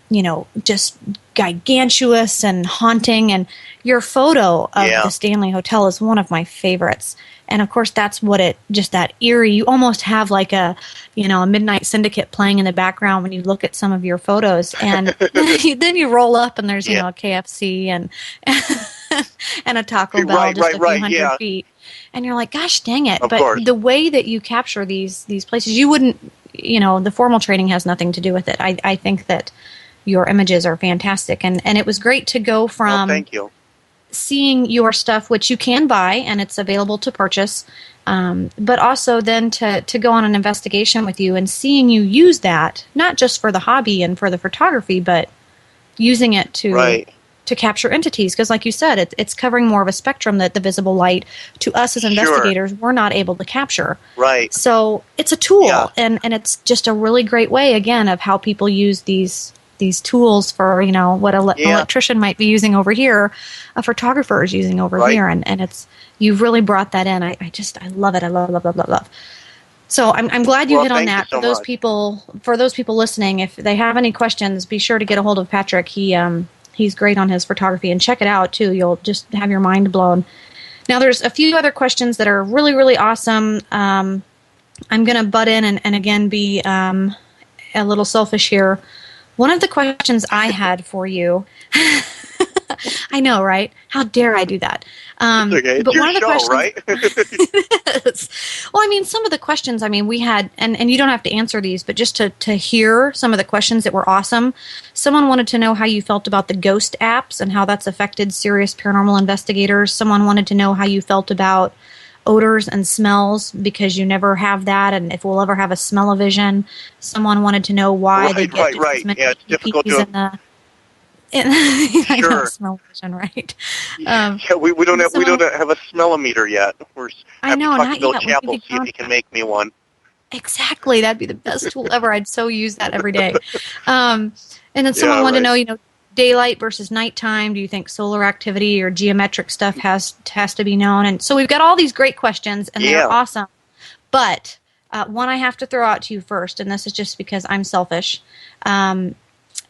just gigantuous and haunting. And your photo of the Stanley Hotel is one of my favorites. And of course, that's what just that eerie, you almost have like a Midnight Syndicate playing in the background when you look at some of your photos. And then you roll up and there's, a KFC and and a Taco Bell just a few hundred feet. And you're like, gosh, dang it. But the way that you capture these places, you wouldn't, the formal training has nothing to do with it. I think that your images are fantastic. And it was great to go from thank you. Seeing your stuff, which you can buy and it's available to purchase, but also then to go on an investigation with you and seeing you use that, not just for the hobby and for the photography, but using it to capture entities. Because like you said, it's covering more of a spectrum that the visible light to us as investigators, we're not able to capture. Right. So it's a tool, and it's just a really great way, again, of how people use these tools for, what an electrician might be using over here, a photographer is using over here. And it's, you've really brought that in. I love it. I love. So I'm glad you hit on that. For those people listening, if they have any questions, be sure to get a hold of Patrick. He's great on his photography, and check it out too. You'll just have your mind blown. Now there's a few other questions that are really, really awesome. I'm going to butt in and again be a little selfish here. One of the questions I had for you, I know, right? How dare I do that? Okay. But it's one of the show, questions, right? It is. Well, I mean, some of the questions, we had, and you don't have to answer these, but just to hear some of the questions that were awesome. Someone wanted to know how you felt about the ghost apps and how that's affected serious paranormal investigators. Someone wanted to know how you felt about odors and smells, because you never have that, and if we'll ever have a smell-o-vision. Someone waned to know why they get as many it's difficult to smell-o-vision, right? We don't have a smellometer yet. I know, not Bill yet. Chappell, see if he can make me one. Exactly, that'd be the best tool ever. I'd so use that every day. And then someone wanted to know, daylight versus nighttime. Do you think solar activity or geometric stuff has to be known? And so we've got all these great questions, and they're awesome. But one I have to throw out to you first, and this is just because I'm selfish. I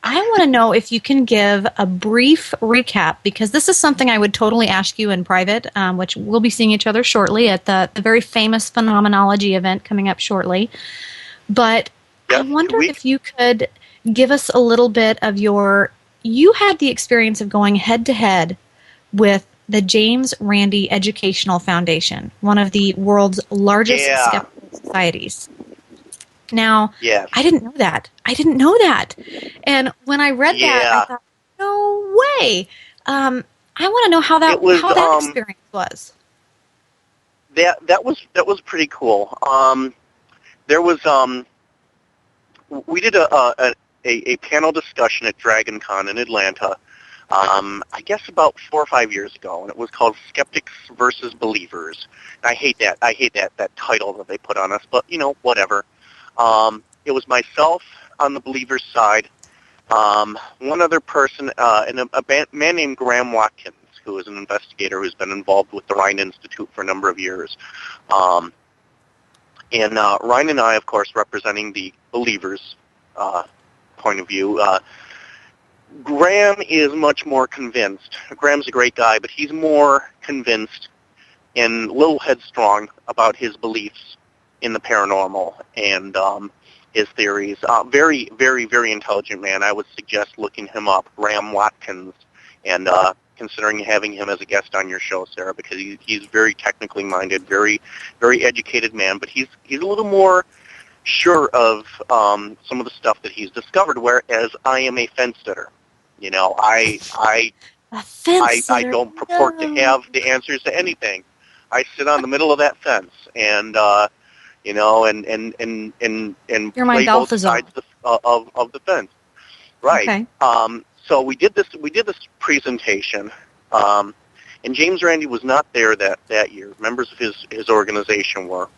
want to know if you can give a brief recap, because this is something I would totally ask you in private, which we'll be seeing each other shortly at the very famous Phenomenology event coming up shortly. But I wonder if you could give us a little bit of you had the experience of going head-to-head with the James Randi Educational Foundation, one of the world's largest skeptical societies. Now, I didn't know that. And when I read that, I thought, no way. I want to know how that experience was. That was pretty cool. There was we did a panel discussion at Dragon Con in Atlanta, I guess about 4 or 5 years ago, and it was called Skeptics versus Believers. And I hate that title that they put on us, but whatever. It was myself on the believers' side, one other person, and a man named Graham Watkins, who is an investigator who's been involved with the Rhine Institute for a number of years. And Ryan and I, of course, representing the believers' point of view. Graham is much more convinced. Graham's a great guy, but he's more convinced and a little headstrong about his beliefs in the paranormal and his theories. Very, very, very intelligent man. I would suggest looking him up, Graham Watkins, and considering having him as a guest on your show, Sarah, because he's very technically minded, very very educated man, but he's a little more sure of some of the stuff that he's discovered, whereas I am a fence sitter. You know, I don't purport to have the answers to anything. I sit on the middle of that fence, and you know, and You're my play both Balthazar. sides of the fence. Right. Okay. So we did this presentation, and James Randi was not there that year. Members of his organization were,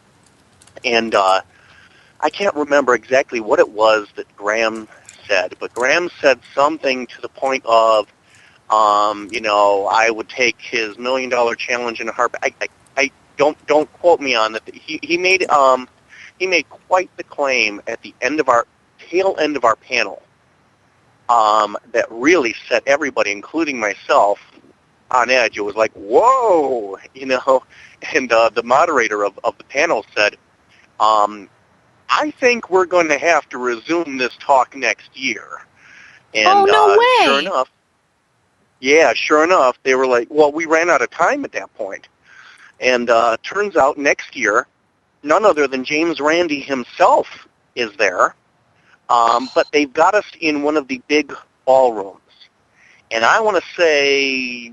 and I can't remember exactly what it was that Graham said, but Graham said something to the point of, you know, I would take his $1 million challenge in a heartbeat. I don't quote me on that. He made quite the claim at the tail end of our panel, that really set everybody, including myself, on edge. It was like, whoa, you know. And the moderator of the panel said, I think we're going to have to resume this talk next year. And no way. Sure enough, they were like, well, we ran out of time at that point. And turns out next year, none other than James Randi himself is there. But they've got us in one of the big ballrooms. And I want to say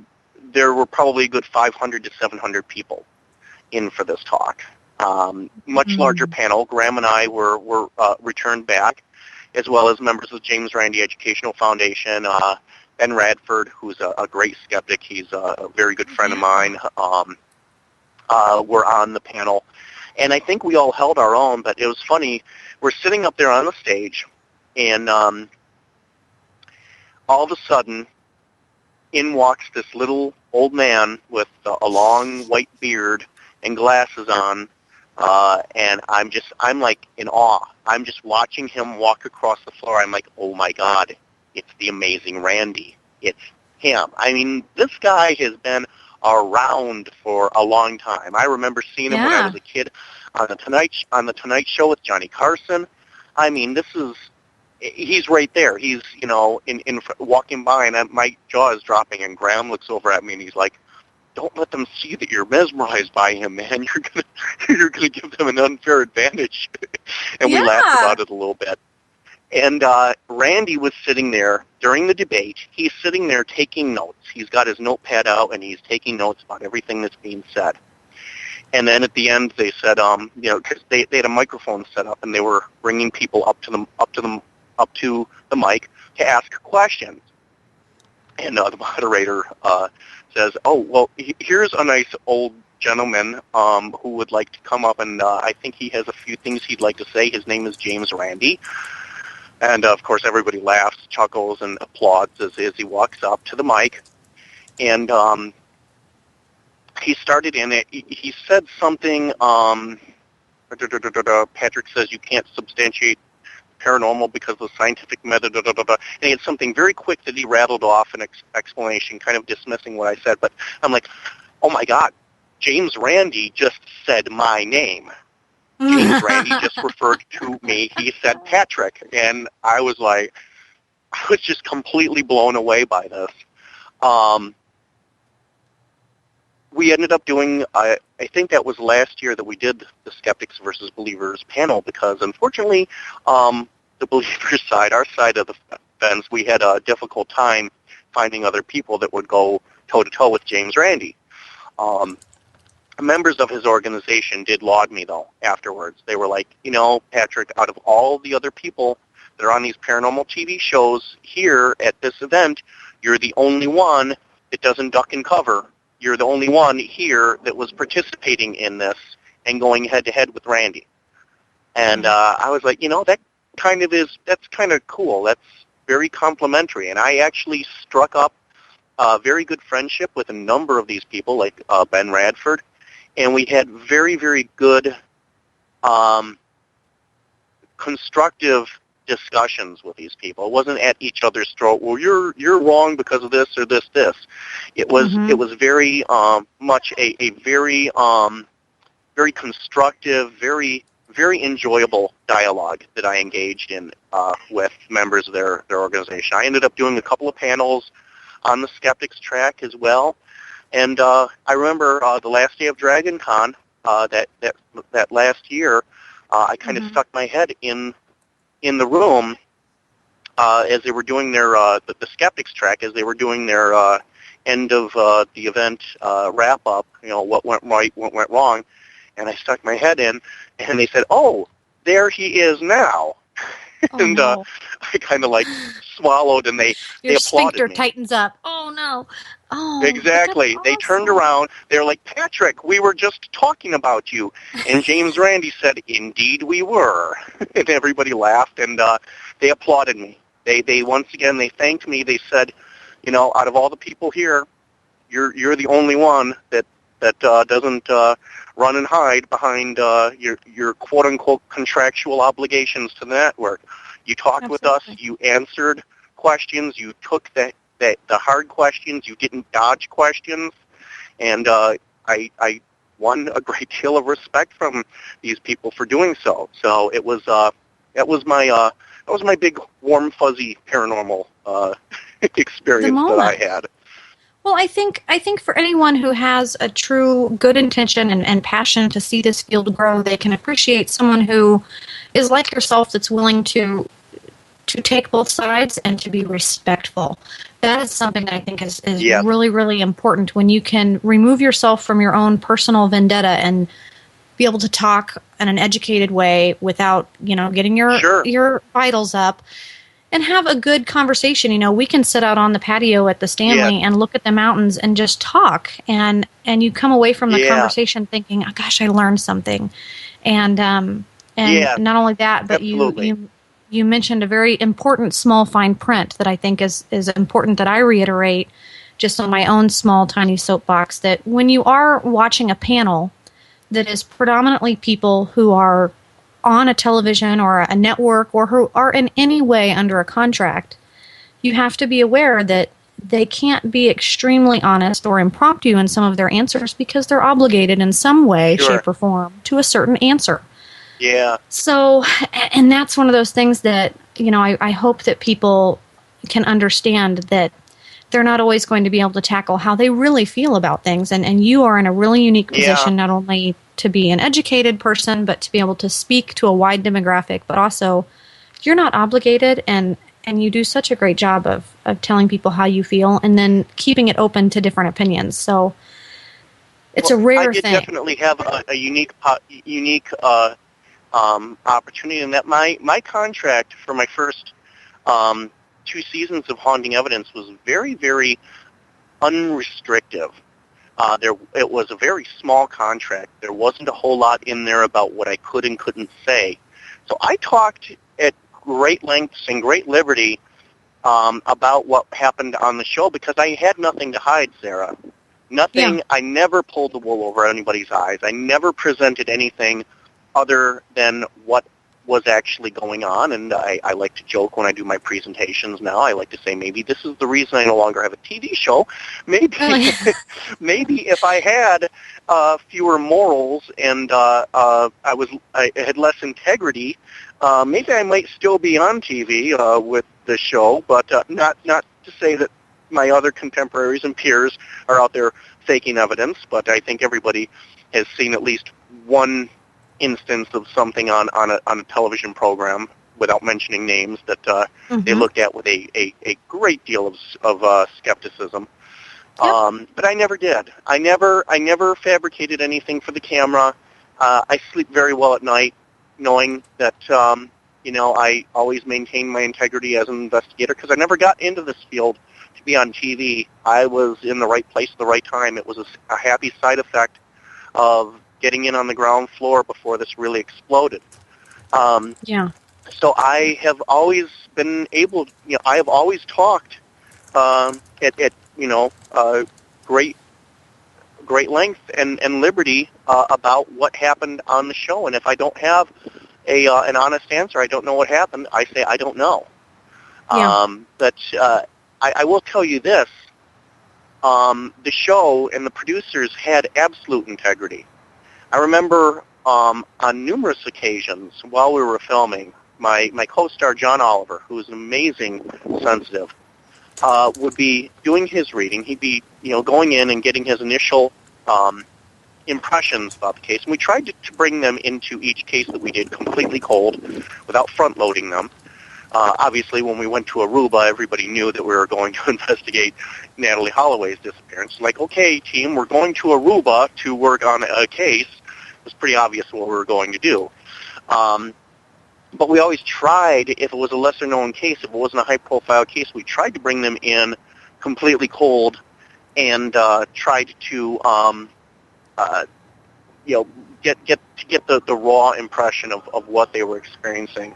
there were probably a good 500 to 700 people in for this talk. Much larger panel. Graham and I were returned back, as well as members of the James Randi Educational Foundation. Ben Radford, who's a great skeptic. He's a very good friend of mine. Were on the panel. And I think we all held our own, but it was funny. We're sitting up there on the stage, and all of a sudden, in walks this little old man with a long white beard and glasses on, and I'm like in awe. I'm just watching him walk across the floor. I'm like, oh my God, it's the amazing Randi. It's him. I mean, this guy has been around for a long time. I remember seeing him when I was a kid on the Tonight Show with Johnny Carson. I mean, he's right there. He's, you know, in walking by, and my jaw is dropping, and Graham looks over at me, and he's like, don't let them see that you're mesmerized by him, man. You're gonna give them an unfair advantage. And we laughed about it a little bit. And Randi was sitting there during the debate. He's sitting there taking notes. He's got his notepad out, and he's taking notes about everything that's being said. And then at the end, they said, you know, because they had a microphone set up, and they were bringing people up to the mic to ask questions. And the moderator says, "Oh, well, here's a nice old gentleman who would like to come up, and I think he has a few things he'd like to say. His name is James Randi." And, of course, everybody laughs, chuckles, and applauds as he walks up to the mic. And he started in it. He said something, Patrick says you can't substantiate paranormal because of the scientific method, and he had something very quick that he rattled off an explanation, kind of dismissing what I said. But I'm like, oh, my God, James Randi just said my name. James Randi just referred to me. He said Patrick, and I was just completely blown away by this. We ended up doing, I think that was last year that we did the Skeptics versus Believers panel, because unfortunately, the Believers side, our side of the fence, we had a difficult time finding other people that would go toe-to-toe with James Randi. Members of his organization did laud me, though, afterwards. They were like, you know, Patrick, out of all the other people that are on these paranormal TV shows here at this event, you're the only one that doesn't duck and cover. You're the only one here that was participating in this and going head-to-head with Randi. And I was like, you know, that's kind of cool. That's very complimentary. And I actually struck up a very good friendship with a number of these people, like Ben Radford. And we had very, very good constructive discussions with these people. It wasn't at each other's throat, well, you're wrong because of this or this. It was very much a very very constructive, very, very enjoyable dialogue that I engaged in with members of their organization. I ended up doing a couple of panels on the skeptics track as well. And I remember the last day of Dragon Con that last year, I kind of stuck my head in the room as they were doing their the skeptics track, as they were doing their end of the event wrap up. What went right, what went wrong, and I stuck my head in, and they said, "Oh, there he is now." And no. I kind of like swallowed, and they Your applauded sphincter me. tightens up. Oh no. Oh, Exactly. that's They turned awesome. around. They were like, "Patrick, we were just talking about you." And James Randi said, "Indeed we were." And everybody laughed, and they applauded me. They once again, they thanked me. They said, out of all the people here, you're the only one that doesn't run and hide behind your quote unquote contractual obligations to the network. You talked with us. You answered questions. You took the hard questions. You didn't dodge questions, and I won a great deal of respect from these people for doing so. So it was that was my big warm fuzzy paranormal experience that I had. Well, I think for anyone who has a true good intention and passion to see this field grow, they can appreciate someone who is like yourself, that's willing to take both sides and to be respectful. That is something that I think is really, really important, when you can remove yourself from your own personal vendetta and be able to talk in an educated way without, getting your vitals up, and have a good conversation. We can sit out on the patio at the Stanley and look at the mountains and just talk, and you come away from the conversation thinking, "Oh gosh, I learned something." And not only that, but you mentioned a very important small fine print that I think is important, that I reiterate just on my own small tiny soapbox, that when you are watching a panel that is predominantly people who are on a television or a network, or who are in any way under a contract, you have to be aware that they can't be extremely honest or impromptu in some of their answers, because they're obligated in some way, shape, or form to a certain answer. Yeah. So, and that's one of those things that, I hope that people can understand, that they're not always going to be able to tackle how they really feel about things. And you are in a really unique position, not only to be an educated person, but to be able to speak to a wide demographic, but also you're not obligated, and you do such a great job of telling people how you feel, and then keeping it open to different opinions. So it's a rare thing. I did definitely have a unique opportunity in that my contract for my first 2 seasons of Haunting Evidence was very, very unrestrictive. It was a very small contract. There wasn't a whole lot in there about what I could and couldn't say. So I talked at great lengths and great liberty about what happened on the show, because I had nothing to hide, Sarah. Nothing. Yeah. I never pulled the wool over anybody's eyes. I never presented anything other than what was actually going on, and I like to joke when I do my presentations now. I like to say, maybe this is the reason I no longer have a TV show. Maybe maybe if I had fewer morals and I had less integrity, maybe I might still be on TV with the show, but not to say that my other contemporaries and peers are out there faking evidence, but I think everybody has seen at least one instance of something on a television program, without mentioning names, that they looked at with a great deal of skepticism. But I never did. I never fabricated anything for the camera. I sleep very well at night, knowing that I always maintain my integrity as an investigator, because I never got into this field to be on TV. I was in the right place at the right time. It was a happy side effect of getting in on the ground floor before this really exploded. So I have always been able, I have always talked at great length and liberty about what happened on the show. And if I don't have an honest answer, I don't know what happened, I say I don't know. But I will tell you this, the show and the producers had absolute integrity. I remember on numerous occasions while we were filming, my co-star John Oliver, who is an amazing sensitive, would be doing his reading. He'd be, going in and getting his initial impressions about the case. And we tried to bring them into each case that we did completely cold, without front-loading them. Obviously, when we went to Aruba, everybody knew that we were going to investigate Natalie Holloway's disappearance. Like, okay, team, we're going to Aruba to work on a case. It was pretty obvious what we were going to do. But we always tried, if it was a lesser-known case, if it wasn't a high-profile case, we tried to bring them in completely cold and tried to, get the raw impression of what they were experiencing.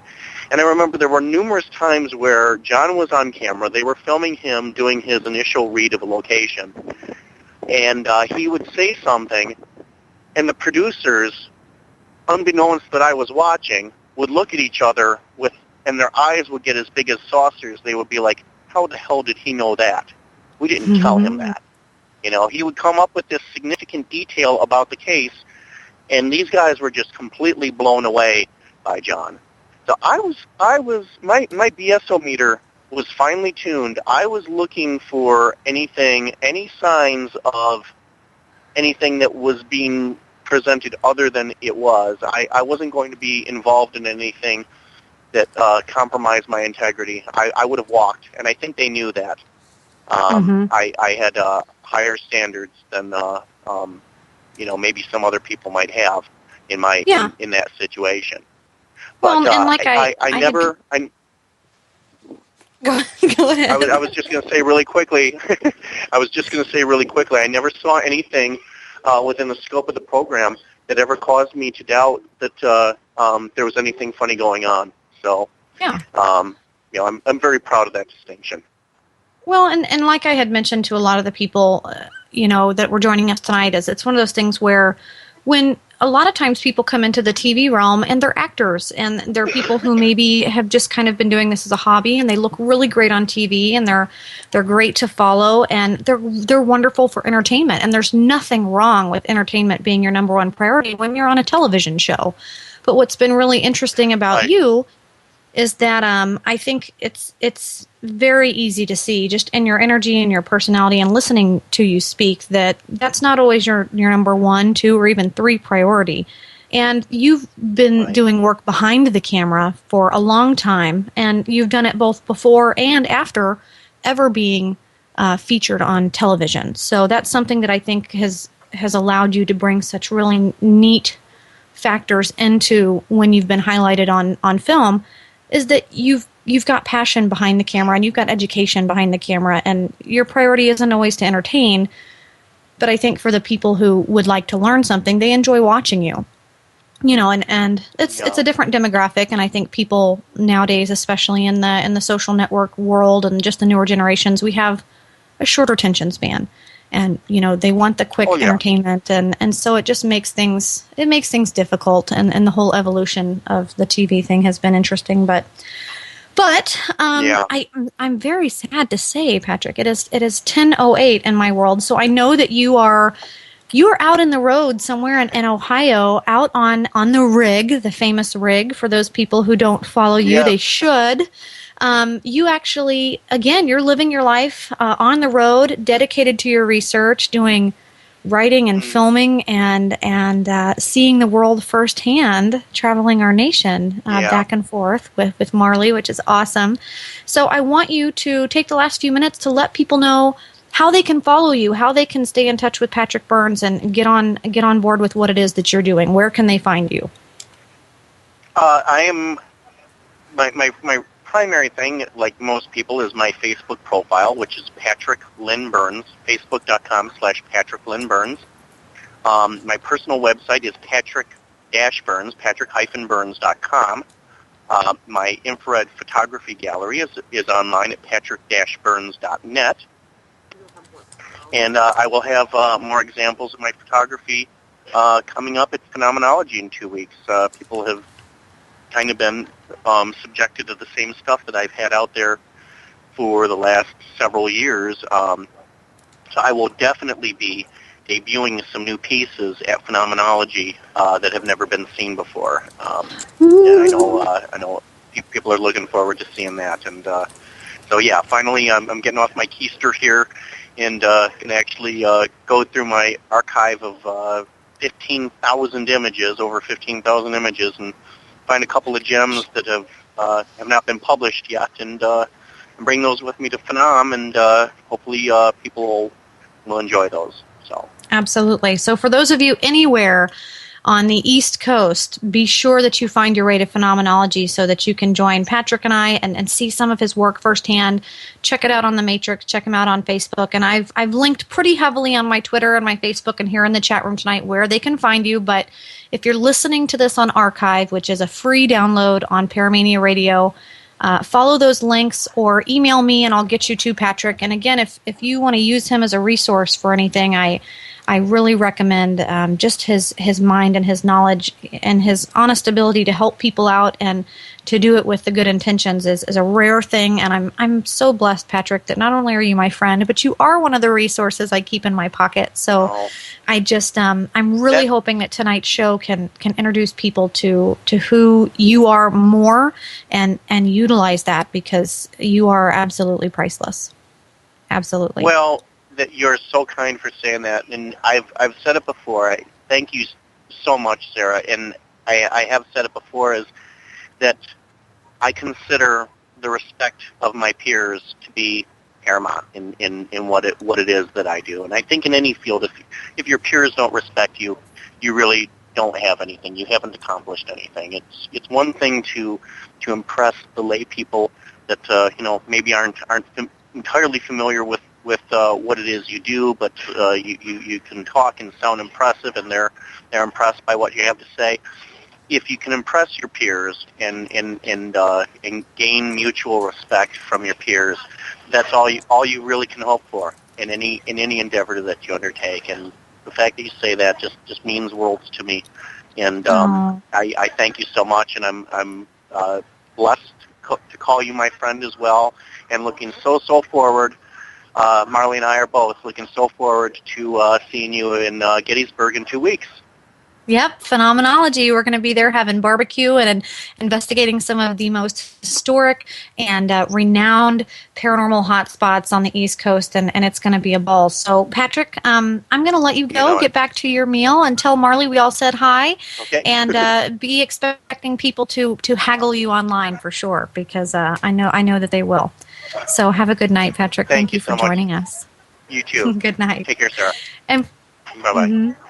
And I remember there were numerous times where John was on camera. They were filming him doing his initial read of a location. And he would say something, and the producers, unbeknownst that I was watching, would look at each other and their eyes would get as big as saucers. They would be like, how the hell did he know that? We didn't tell him that. He would come up with this significant detail about the case, and these guys were just completely blown away by John. So my BSO meter was finely tuned. I was looking for any signs of anything that was being presented other than it was. I wasn't going to be involved in anything that compromised my integrity. I would have walked, and I think they knew that. I had higher standards than maybe some other people might have in that situation. Well, but and like I never. Go ahead. I was just going to say really quickly. I never saw anything within the scope of the program that ever caused me to doubt that there was anything funny going on. So, I'm very proud of that distinction. Well, and like I had mentioned to a lot of the people, that were joining us tonight, is it's one of those things where when a lot of times people come into the TV realm and they're actors and they're people who maybe have just kind of been doing this as a hobby and they look really great on TV and they're great to follow and they're wonderful for entertainment, and there's nothing wrong with entertainment being your number one priority when you're on a television show. But what's been really interesting about you is that I think it's very easy to see just in your energy and your personality and listening to you speak that that's not always your number 1, 2, or even 3 priority. And you've been doing work behind the camera for a long time, and you've done it both before and after ever being featured on television. So that's something that I think has allowed you to bring such really neat factors into when you've been highlighted on film, is that you've got passion behind the camera and you've got education behind the camera, and your priority isn't always to entertain, but I think for the people who would like to learn something, they enjoy watching you. And it's a different demographic, and I think people nowadays, especially in the social network world and just the newer generations, we have a shorter attention span. And they want the quick entertainment, and so it just makes things difficult. And the whole evolution of the TV thing has been interesting, but I'm very sad to say, Patrick, it is 10:08 in my world. So I know that you are out in the road somewhere in Ohio, out on the rig, the famous rig. For those people who don't follow you, they should. You actually, again, you're living your life on the road, dedicated to your research, doing writing and filming and seeing the world firsthand, traveling our nation back and forth with Marley, which is awesome. So I want you to take the last few minutes to let people know how they can follow you, how they can stay in touch with Patrick Burns and get on board with what it is that you're doing. Where can they find you? I am my primary thing, like most people, is my Facebook profile, which is Patrick Lynn Burns, facebook.com/Patrick Lynn Burns. My personal website is Patrick-Burns, Patrick-Burns.com. My infrared photography gallery is online at patrick-burns.net. And I will have more examples of my photography coming up at Phenomenology in 2 weeks. People have kind of been subjected to the same stuff that I've had out there for the last several years. So I will definitely be debuting some new pieces at Phenomenology that have never been seen before. And I know people are looking forward to seeing that. And So yeah, finally I'm getting off my keister here and can actually go through my archive of 15,000 images, over 15,000 images, and find a couple of gems that have not been published yet, and bring those with me to Phenom, and hopefully people will enjoy those. So absolutely. So for those of you anywhere on the East Coast, be sure that you find your way to Phenomenology so that you can join Patrick and I and see some of his work firsthand. Check it out on the Matrix. Check him out on Facebook. And I've linked pretty heavily on my Twitter and my Facebook and here in the chat room tonight where they can find you. But if you're listening to this on Archive, which is a free download on Paramania Radio, follow those links or email me and I'll get you to Patrick. And again, if you want to use him as a resource for anything, I really recommend just his mind and his knowledge and his honest ability to help people out and to do it with the good intentions is a rare thing. And I'm so blessed, Patrick, that not only are you my friend, but you are one of the resources I keep in my pocket. So I just I'm really hoping that tonight's show can introduce people to who you are more and utilize that, because you are absolutely priceless. Absolutely. Well, that you're so kind for saying that, and I've said it before. I thank you so much, Sarah, and I have said it before, is that I consider the respect of my peers to be paramount in what it is that I do. And I think in any field, if your peers don't respect you, you really don't have anything. You haven't accomplished anything. It's one thing to impress the lay people that maybe aren't entirely familiar with what it is you do, but you can talk and sound impressive, and they're impressed by what you have to say. If you can impress your peers and gain mutual respect from your peers, that's all you really can hope for in any endeavor that you undertake. And the fact that you say that just means worlds to me. And I thank you so much, and I'm blessed to call you my friend as well, and looking so forward. Marley and I are both looking so forward to seeing you in Gettysburg in 2 weeks. Yep, Phenomenology. We're going to be there having barbecue and investigating some of the most historic and renowned paranormal hotspots on the East Coast, and it's going to be a ball. So, Patrick, I'm going to let you go, get back to your meal, and tell Marley we all said hi, okay. And be expecting people to haggle you online for sure, because I know that they will. So have a good night, Patrick. Thank you for joining us. You too. Good night. Take care, Sarah. And bye-bye. Mm-hmm.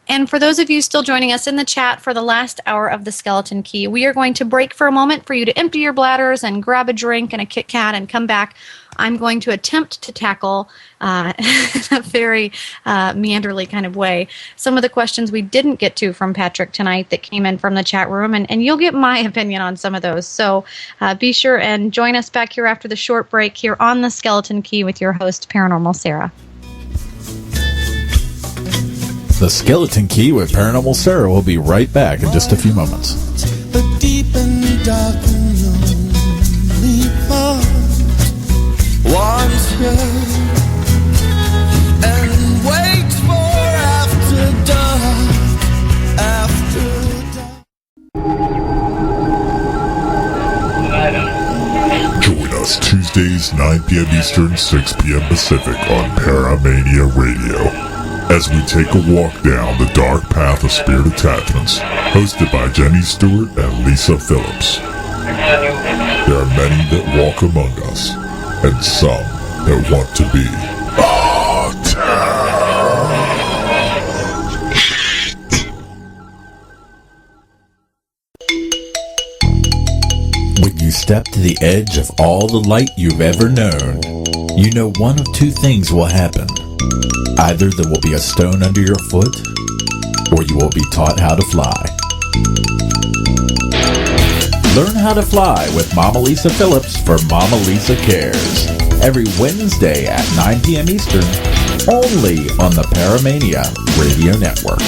And for those of you still joining us in the chat for the last hour of the Skeleton Key, we are going to break for a moment for you to empty your bladders and grab a drink and a Kit Kat and come back. I'm going to attempt to tackle in a very meanderly kind of way some of the questions we didn't get to from Patrick tonight that came in from the chat room, and you'll get my opinion on some of those. So be sure and join us back here after the short break here on the Skeleton Key with your host, Paranormal Sarah. The Skeleton Key with Paranormal Sarah will be right back in just a few moments. The deep and dark and lonely heart wants her and waits for after dark. Join us Tuesdays, 9 p.m. Eastern, 6 p.m. Pacific on Paramania Radio, as we take a walk down the dark path of spirit attachments, hosted by Jenny Stewart and Lisa Phillips. There are many that walk among us, and some that want to be. When you step to the edge of all the light you've ever known, you know one of two things will happen. Either there will be a stone under your foot, or you will be taught how to fly. Learn how to fly with Mama Lisa Phillips for Mama Lisa Cares. Every Wednesday at 9 p.m. Eastern, only on the Paramania Radio Network.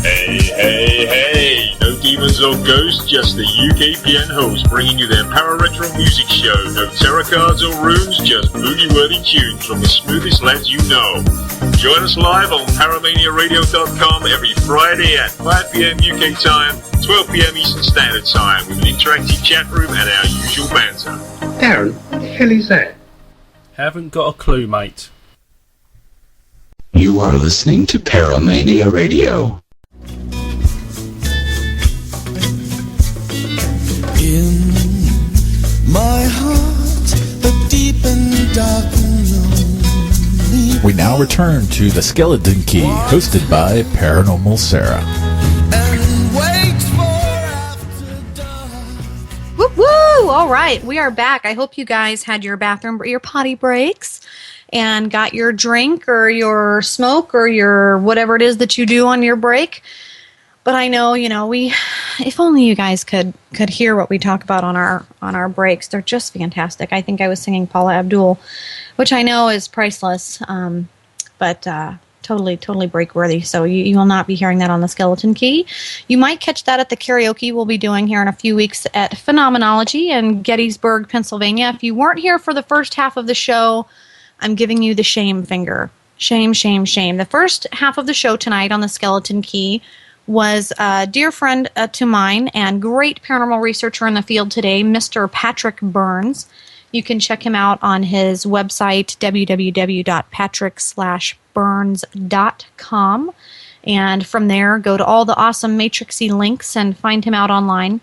Hey, no demons or ghosts, just the UKPN host bringing you their para-retro music show. No tarot cards or runes, just boogie-worthy tunes from the smoothest lads you know. Join us live on paramaniaradio.com every Friday at 5 p.m. UK time, 12 p.m. Eastern Standard Time, with an interactive chat room and our usual banter. Darren, what the hell is that? Haven't got a clue, mate. You are listening to Paramania Radio. In my heart, a deep and dark and lonely. We now return to the Skeleton Key, hosted by Paranormal Sarah. And wait for after dark. Woo woo! All right, we are back. I hope you guys had your your potty breaks, and got your drink or your smoke or your whatever it is that you do on your break. But I know, if only you guys could hear what we talk about on our breaks. They're just fantastic. I think I was singing Paula Abdul, which I know is priceless, but totally break worthy. So you will not be hearing that on the Skeleton Key. You might catch that at the karaoke we'll be doing here in a few weeks at Phenomenology in Gettysburg, Pennsylvania. If you weren't here for the first half of the show, I'm giving you the shame finger. Shame, shame, shame. The first half of the show tonight on the Skeleton Key was a dear friend to mine and great paranormal researcher in the field today, Mr. Patrick Burns. You can check him out on his website, www.patrick/burns.com. And from there, go to all the awesome Matrixy links and find him out online.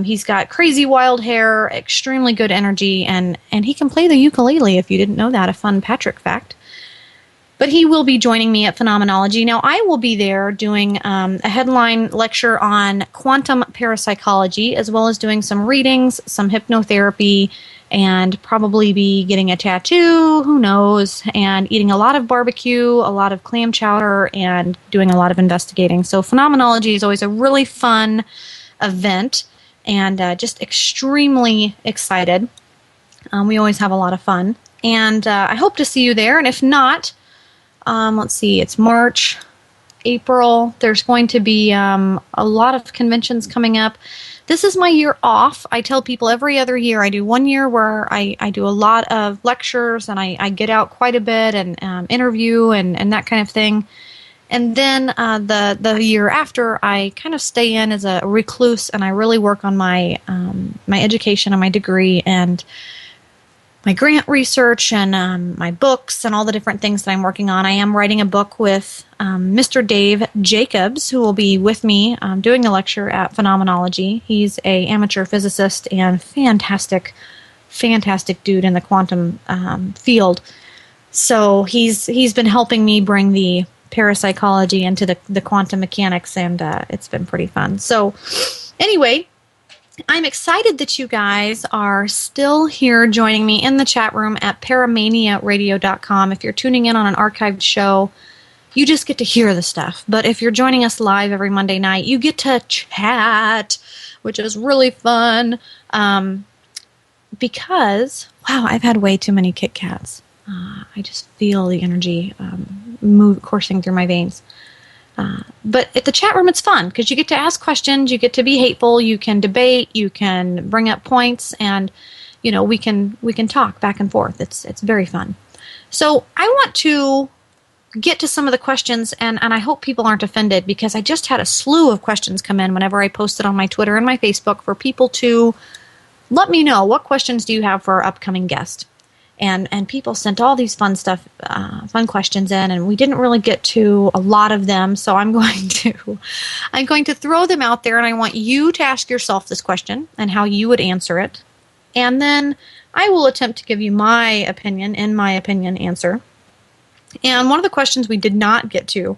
He's got crazy wild hair, extremely good energy, and he can play the ukulele, if you didn't know that, a fun Patrick fact. But he will be joining me at Phenomenology. Now, I will be there doing a headline lecture on quantum parapsychology, as well as doing some readings, some hypnotherapy, and probably be getting a tattoo, who knows, and eating a lot of barbecue, a lot of clam chowder, and doing a lot of investigating. So Phenomenology is always a really fun event, and just extremely excited. We always have a lot of fun. And I hope to see you there, and if not, let's see, it's March, April. There's going to be a lot of conventions coming up. This is my year off. I tell people every other year. I do 1 year where I do a lot of lectures and I get out quite a bit and interview and that kind of thing. And then the year after, I kind of stay in as a recluse and I really work on my my education and my degree and my grant research and my books and all the different things that I'm working on. I am writing a book with Mr. Dave Jacobs, who will be with me doing the lecture at Phenomenology. He's an amateur physicist and fantastic dude in the quantum field. So he's been helping me bring the parapsychology into the quantum mechanics, and it's been pretty fun. So anyway, I'm excited that you guys are still here joining me in the chat room at paramaniaradio.com. If you're tuning in on an archived show, you just get to hear the stuff. But if you're joining us live every Monday night, you get to chat, which is really fun. Because, wow, I've had way too many Kit Kats. I just feel the energy coursing through my veins. But at the chat room, it's fun because you get to ask questions, you get to be hateful, you can debate, you can bring up points, and we can talk back and forth. It's very fun. So I want to get to some of the questions, and I hope people aren't offended because I just had a slew of questions come in whenever I posted on my Twitter and my Facebook for people to let me know what questions do you have for our upcoming guest. And people sent all these fun questions in, and we didn't really get to a lot of them. So I'm going to throw them out there, and I want you to ask yourself this question and how you would answer it, and then I will attempt to give you my opinion answer. And one of the questions we did not get to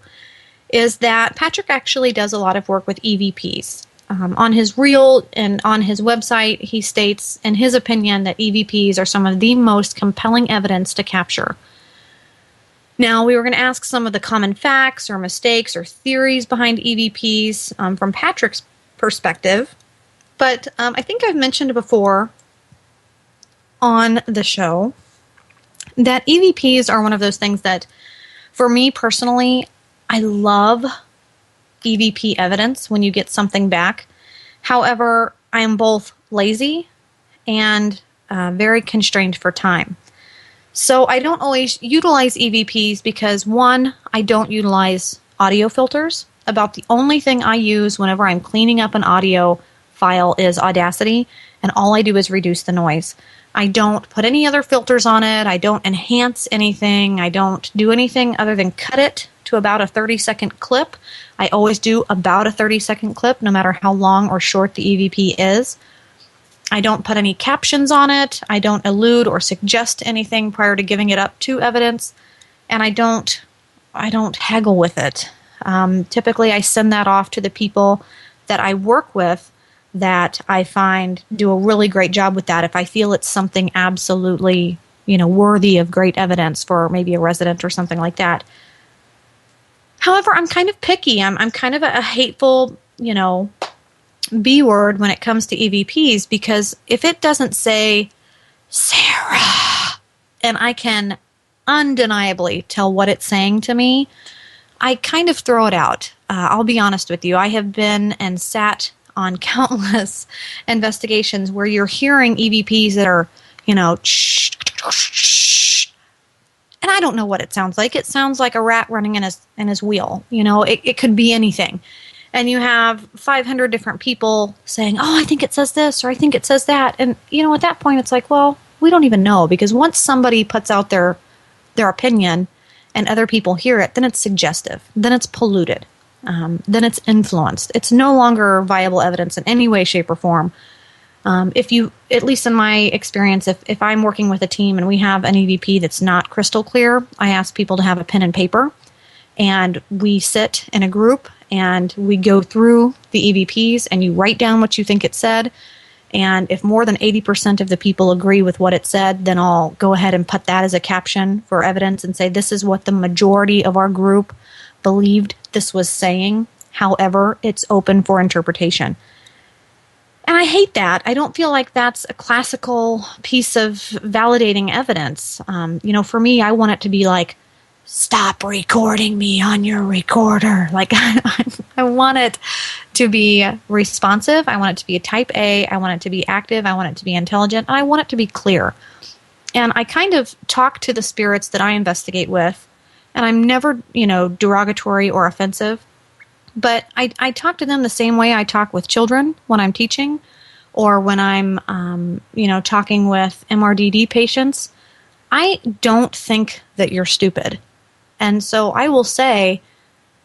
is that Patrick actually does a lot of work with EVPs. On his reel and on his website, he states, in his opinion, that EVPs are some of the most compelling evidence to capture. Now, we were going to ask some of the common facts or mistakes or theories behind EVPs from Patrick's perspective, but I think I've mentioned before on the show that EVPs are one of those things that, for me personally, I love EVP evidence when you get something back. However, I am both lazy and very constrained for time. So I don't always utilize EVPs because, one, I don't utilize audio filters. About the only thing I use whenever I'm cleaning up an audio file is Audacity, and all I do is reduce the noise. I don't put any other filters on it. I don't enhance anything. I don't do anything other than cut it to about a 30-second clip. I always do about a 30-second clip, no matter how long or short the EVP is. I don't put any captions on it. I don't allude or suggest anything prior to giving it up to evidence, and I don't haggle with it. Typically, I send that off to the people that I work with that I find do a really great job with that. If I feel it's something absolutely, worthy of great evidence for maybe a resident or something like that. However, I'm kind of picky. I'm kind of a hateful, B word when it comes to EVPs, because if it doesn't say Sarah and I can undeniably tell what it's saying to me, I kind of throw it out. I'll be honest with you. I have been and sat on countless investigations where you're hearing EVPs that are, and I don't know what it sounds like. It sounds like a rat running in his wheel. It could be anything. And you have 500 different people saying, oh, I think it says this, or I think it says that. And, at that point, it's like, well, we don't even know. Because once somebody puts out their opinion and other people hear it, then it's suggestive. Then it's polluted. Then it's influenced. It's no longer viable evidence in any way, shape, or form. If you, at least in my experience, if I'm working with a team and we have an EVP that's not crystal clear, I ask people to have a pen and paper. And we sit in a group and we go through the EVPs and you write down what you think it said. And if more than 80% of the people agree with what it said, then I'll go ahead and put that as a caption for evidence and say this is what the majority of our group believed this was saying. However, it's open for interpretation. And I hate that. I don't feel like that's a classical piece of validating evidence. For me, I want it to be like, stop recording me on your recorder. Like, I want it to be responsive. I want it to be a type A. I want it to be active. I want it to be intelligent. And I want it to be clear. And I kind of talk to the spirits that I investigate with, and I'm never, derogatory or offensive. But I talk to them the same way I talk with children when I'm teaching, or when I'm, talking with MRDD patients. I don't think that you're stupid. And so I will say,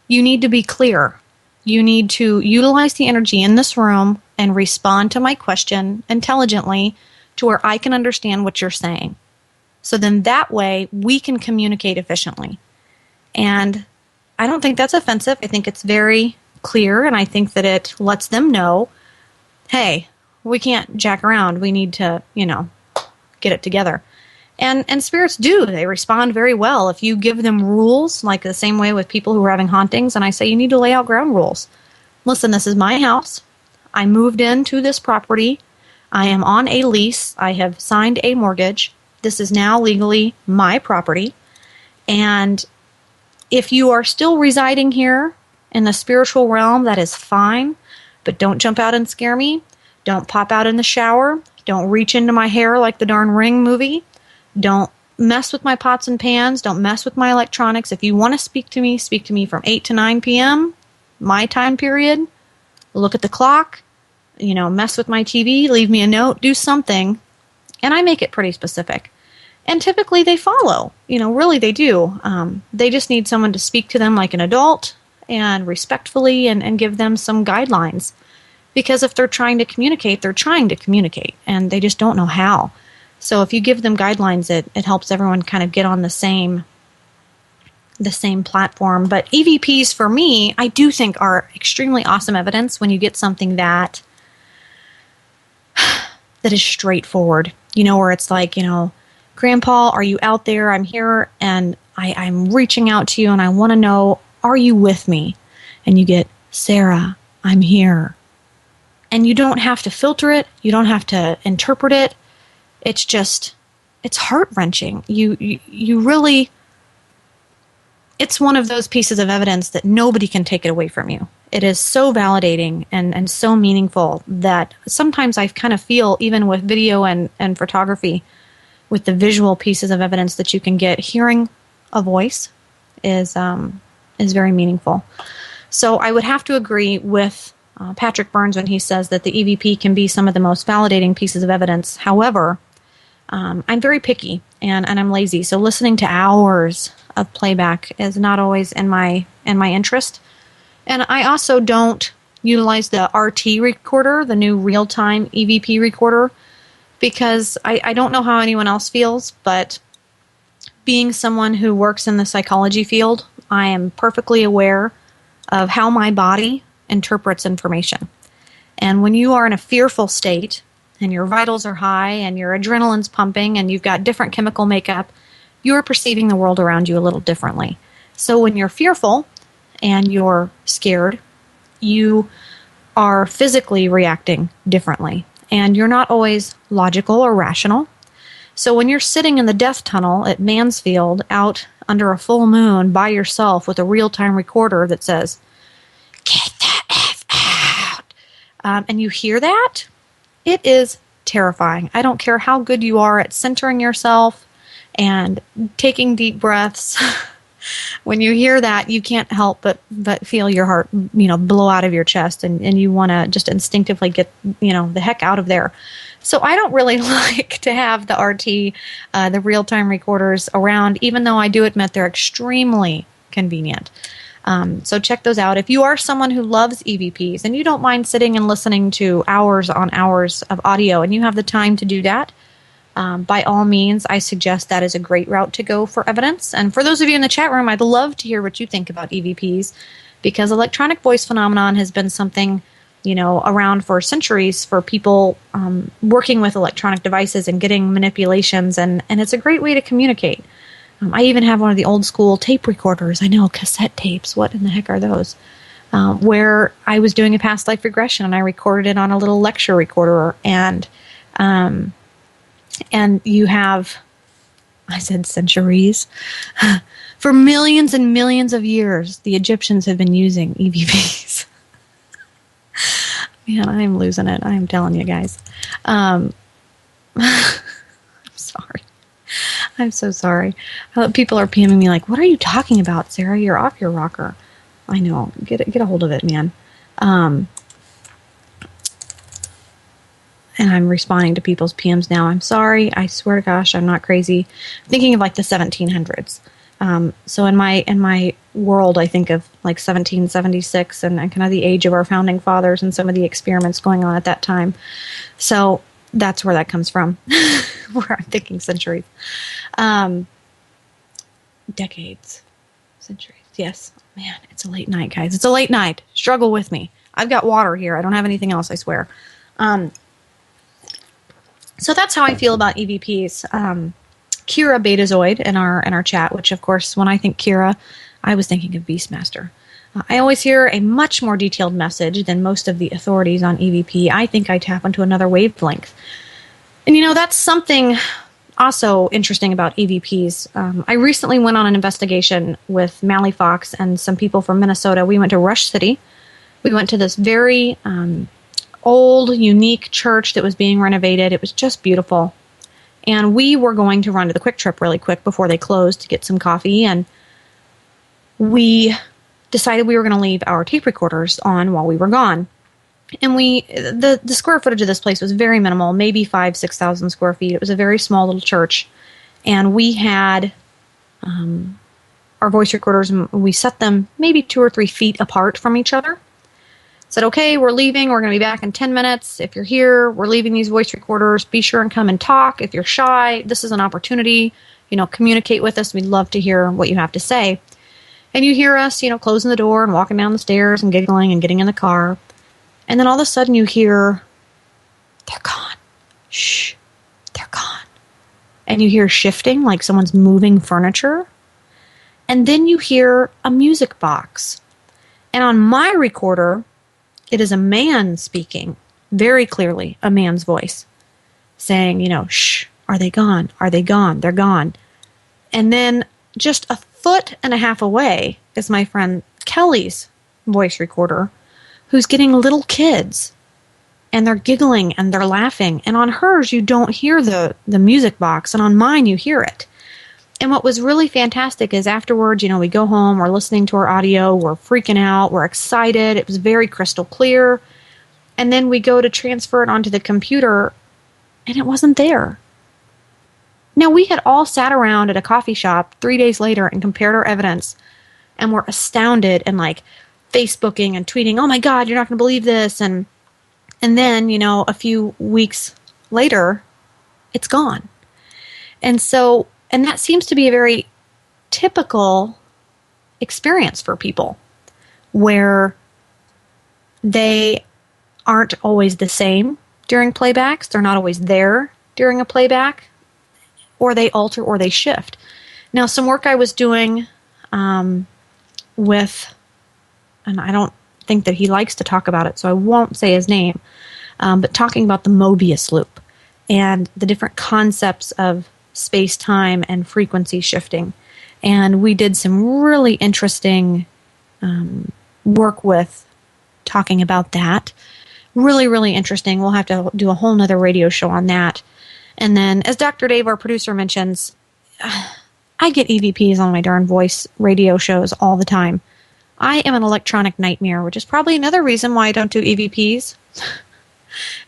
you need to be clear. You need to utilize the energy in this room and respond to my question intelligently to where I can understand what you're saying. So then that way we can communicate efficiently. And I don't think that's offensive. I think it's very clear, and I think that it lets them know, hey, we can't jack around. We need to, get it together. And spirits do. They respond very well. If you give them rules, like the same way with people who are having hauntings, and I say you need to lay out ground rules. Listen, this is my house. I moved into this property. I am on a lease. I have signed a mortgage. This is now legally my property. And if you are still residing here in the spiritual realm, that is fine. But don't jump out and scare me. Don't pop out in the shower. Don't reach into my hair like the darn Ring movie. Don't mess with my pots and pans. Don't mess with my electronics. If you want to speak to me from 8 to 9 p.m., my time period. Look at the clock. Mess with my TV. Leave me a note. Do something. And I make it pretty specific. And typically they follow. Really they do. They just need someone to speak to them like an adult and respectfully and give them some guidelines. Because if they're trying to communicate, they're trying to communicate. And they just don't know how. So if you give them guidelines, it helps everyone kind of get on the same platform. But EVPs, for me, I do think are extremely awesome evidence when you get something that is straightforward. Where it's like, Grandpa, are you out there? I'm here, and I'm reaching out to you, and I want to know, are you with me? And you get, Sarah, I'm here. And you don't have to filter it. You don't have to interpret it. It's just, it's heart-wrenching. You really, it's one of those pieces of evidence that nobody can take it away from you. It is so validating and so meaningful that sometimes I kind of feel, even with video and photography, with the visual pieces of evidence that you can get, hearing a voice is very meaningful. So I would have to agree with Patrick Burns when he says that the EVP can be some of the most validating pieces of evidence. However, I'm very picky and I'm lazy, so listening to hours of playback is not always in my interest. And I also don't utilize the RT recorder, the new real-time EVP recorder, because I don't know how anyone else feels, but being someone who works in the psychology field, I am perfectly aware of how my body interprets information. And when you are in a fearful state and your vitals are high and your adrenaline's pumping and you've got different chemical makeup, you're perceiving the world around you a little differently. So when you're fearful and you're scared, you are physically reacting differently. And you're not always logical or rational. So when you're sitting in the death tunnel at Mansfield out under a full moon by yourself with a real-time recorder that says, "Get the F out," and you hear that, it is terrifying. I don't care how good you are at centering yourself and taking deep breaths. When you hear that, you can't help but feel your heart, blow out of your chest, and you want to just instinctively get, the heck out of there. So I don't really like to have the RT, the real-time recorders around, even though I do admit they're extremely convenient. So check those out. If you are someone who loves EVPs and you don't mind sitting and listening to hours on hours of audio and you have the time to do that, by all means, I suggest that is a great route to go for evidence. And for those of you in the chat room, I'd love to hear what you think about EVPs, because electronic voice phenomenon has been something, around for centuries for people working with electronic devices and getting manipulations, and it's a great way to communicate. I even have one of the old school tape recorders. I know, cassette tapes. What in the heck are those? Where I was doing a past life regression and I recorded it on a little lecture recorder, and you have, I said centuries, for millions and millions of years, the Egyptians have been using EVPs. Man, I am losing it. I am telling you guys. I'm sorry. I'm so sorry. People are PMing me like, "What are you talking about, Sarah? You're off your rocker." I know. Get a hold of it, man. And I'm responding to people's PMs now. I'm sorry. I swear to gosh, I'm not crazy. I'm thinking of like the 1700s. So in my world, I think of like 1776 and kind of the age of our founding fathers and some of the experiments going on at that time. So that's where that comes from, where I'm thinking centuries. Decades. Centuries. Yes. Man, it's a late night, guys. It's a late night. Struggle with me. I've got water here. I don't have anything else, I swear. So that's how I feel about EVPs. Kira Betazoid in our chat, which of course, when I think Kira, I was thinking of Beastmaster. I always hear a much more detailed message than most of the authorities on EVP. I think I tap into another wavelength. And that's something also interesting about EVPs. I recently went on an investigation with Mally Fox and some people from Minnesota. We went to Rush City. We went to this very old, unique church that was being renovated. It was just beautiful. And we were going to run to the Quick Trip really quick before they closed to get some coffee. And we decided we were going to leave our tape recorders on while we were gone. And the square footage of this place was very minimal, maybe 6,000 square feet. It was a very small little church. And we had our voice recorders, and we set them maybe 2 or 3 feet apart from each other. Said, okay, we're leaving. We're going to be back in 10 minutes. If you're here, we're leaving these voice recorders. Be sure and come and talk. If you're shy, this is an opportunity. Communicate with us. We'd love to hear what you have to say. And you hear us, closing the door and walking down the stairs and giggling and getting in the car. And then all of a sudden you hear, "They're gone. Shh, they're gone." And you hear shifting, like someone's moving furniture. And then you hear a music box. And on my recorder, it is a man speaking, very clearly, a man's voice, saying, "Shh, are they gone? Are they gone? They're gone." And then just a foot and a half away is my friend Kelly's voice recorder, who's getting little kids and they're giggling and they're laughing. And on hers, you don't hear the music box, and on mine, you hear it. And what was really fantastic is afterwards, we go home, we're listening to our audio, we're freaking out, we're excited. It was very crystal clear. And then we go to transfer it onto the computer, and it wasn't there. Now, we had all sat around at a coffee shop 3 days later and compared our evidence, and were astounded and like Facebooking and tweeting, "Oh my God, you're not going to believe this." And then, a few weeks later, it's gone. And that seems to be a very typical experience for people, where they aren't always the same during playbacks. They're not always there during a playback, or they alter or they shift. Now, some work I was doing with, and I don't think that he likes to talk about it, so I won't say his name, but talking about the Mobius loop and the different concepts of space-time and frequency shifting. And we did some really interesting work with talking about that. Really, really interesting. We'll have to do a whole nother radio show on that. And then, as Dr. Dave, our producer, mentions, I get EVPs on my darn voice radio shows all the time. I am an electronic nightmare, which is probably another reason why I don't do EVPs.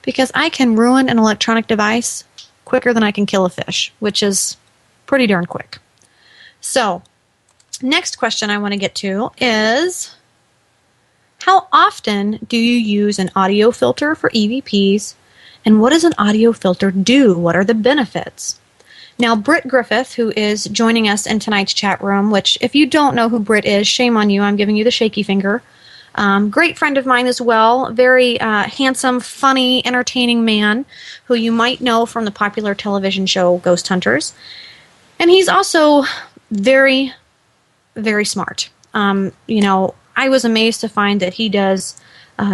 Because I can ruin an electronic device quicker than I can kill a fish, which is pretty darn quick. So, next question I want to get to is, how often do you use an audio filter for EVPs, and what does an audio filter do? What are the benefits? Now, Britt Griffith, who is joining us in tonight's chat room, which if you don't know who Britt is, shame on you, I'm giving you the shaky finger. Great friend of mine as well, very handsome, funny, entertaining man who you might know from the popular television show Ghost Hunters. And he's also very, very smart. I was amazed to find that he does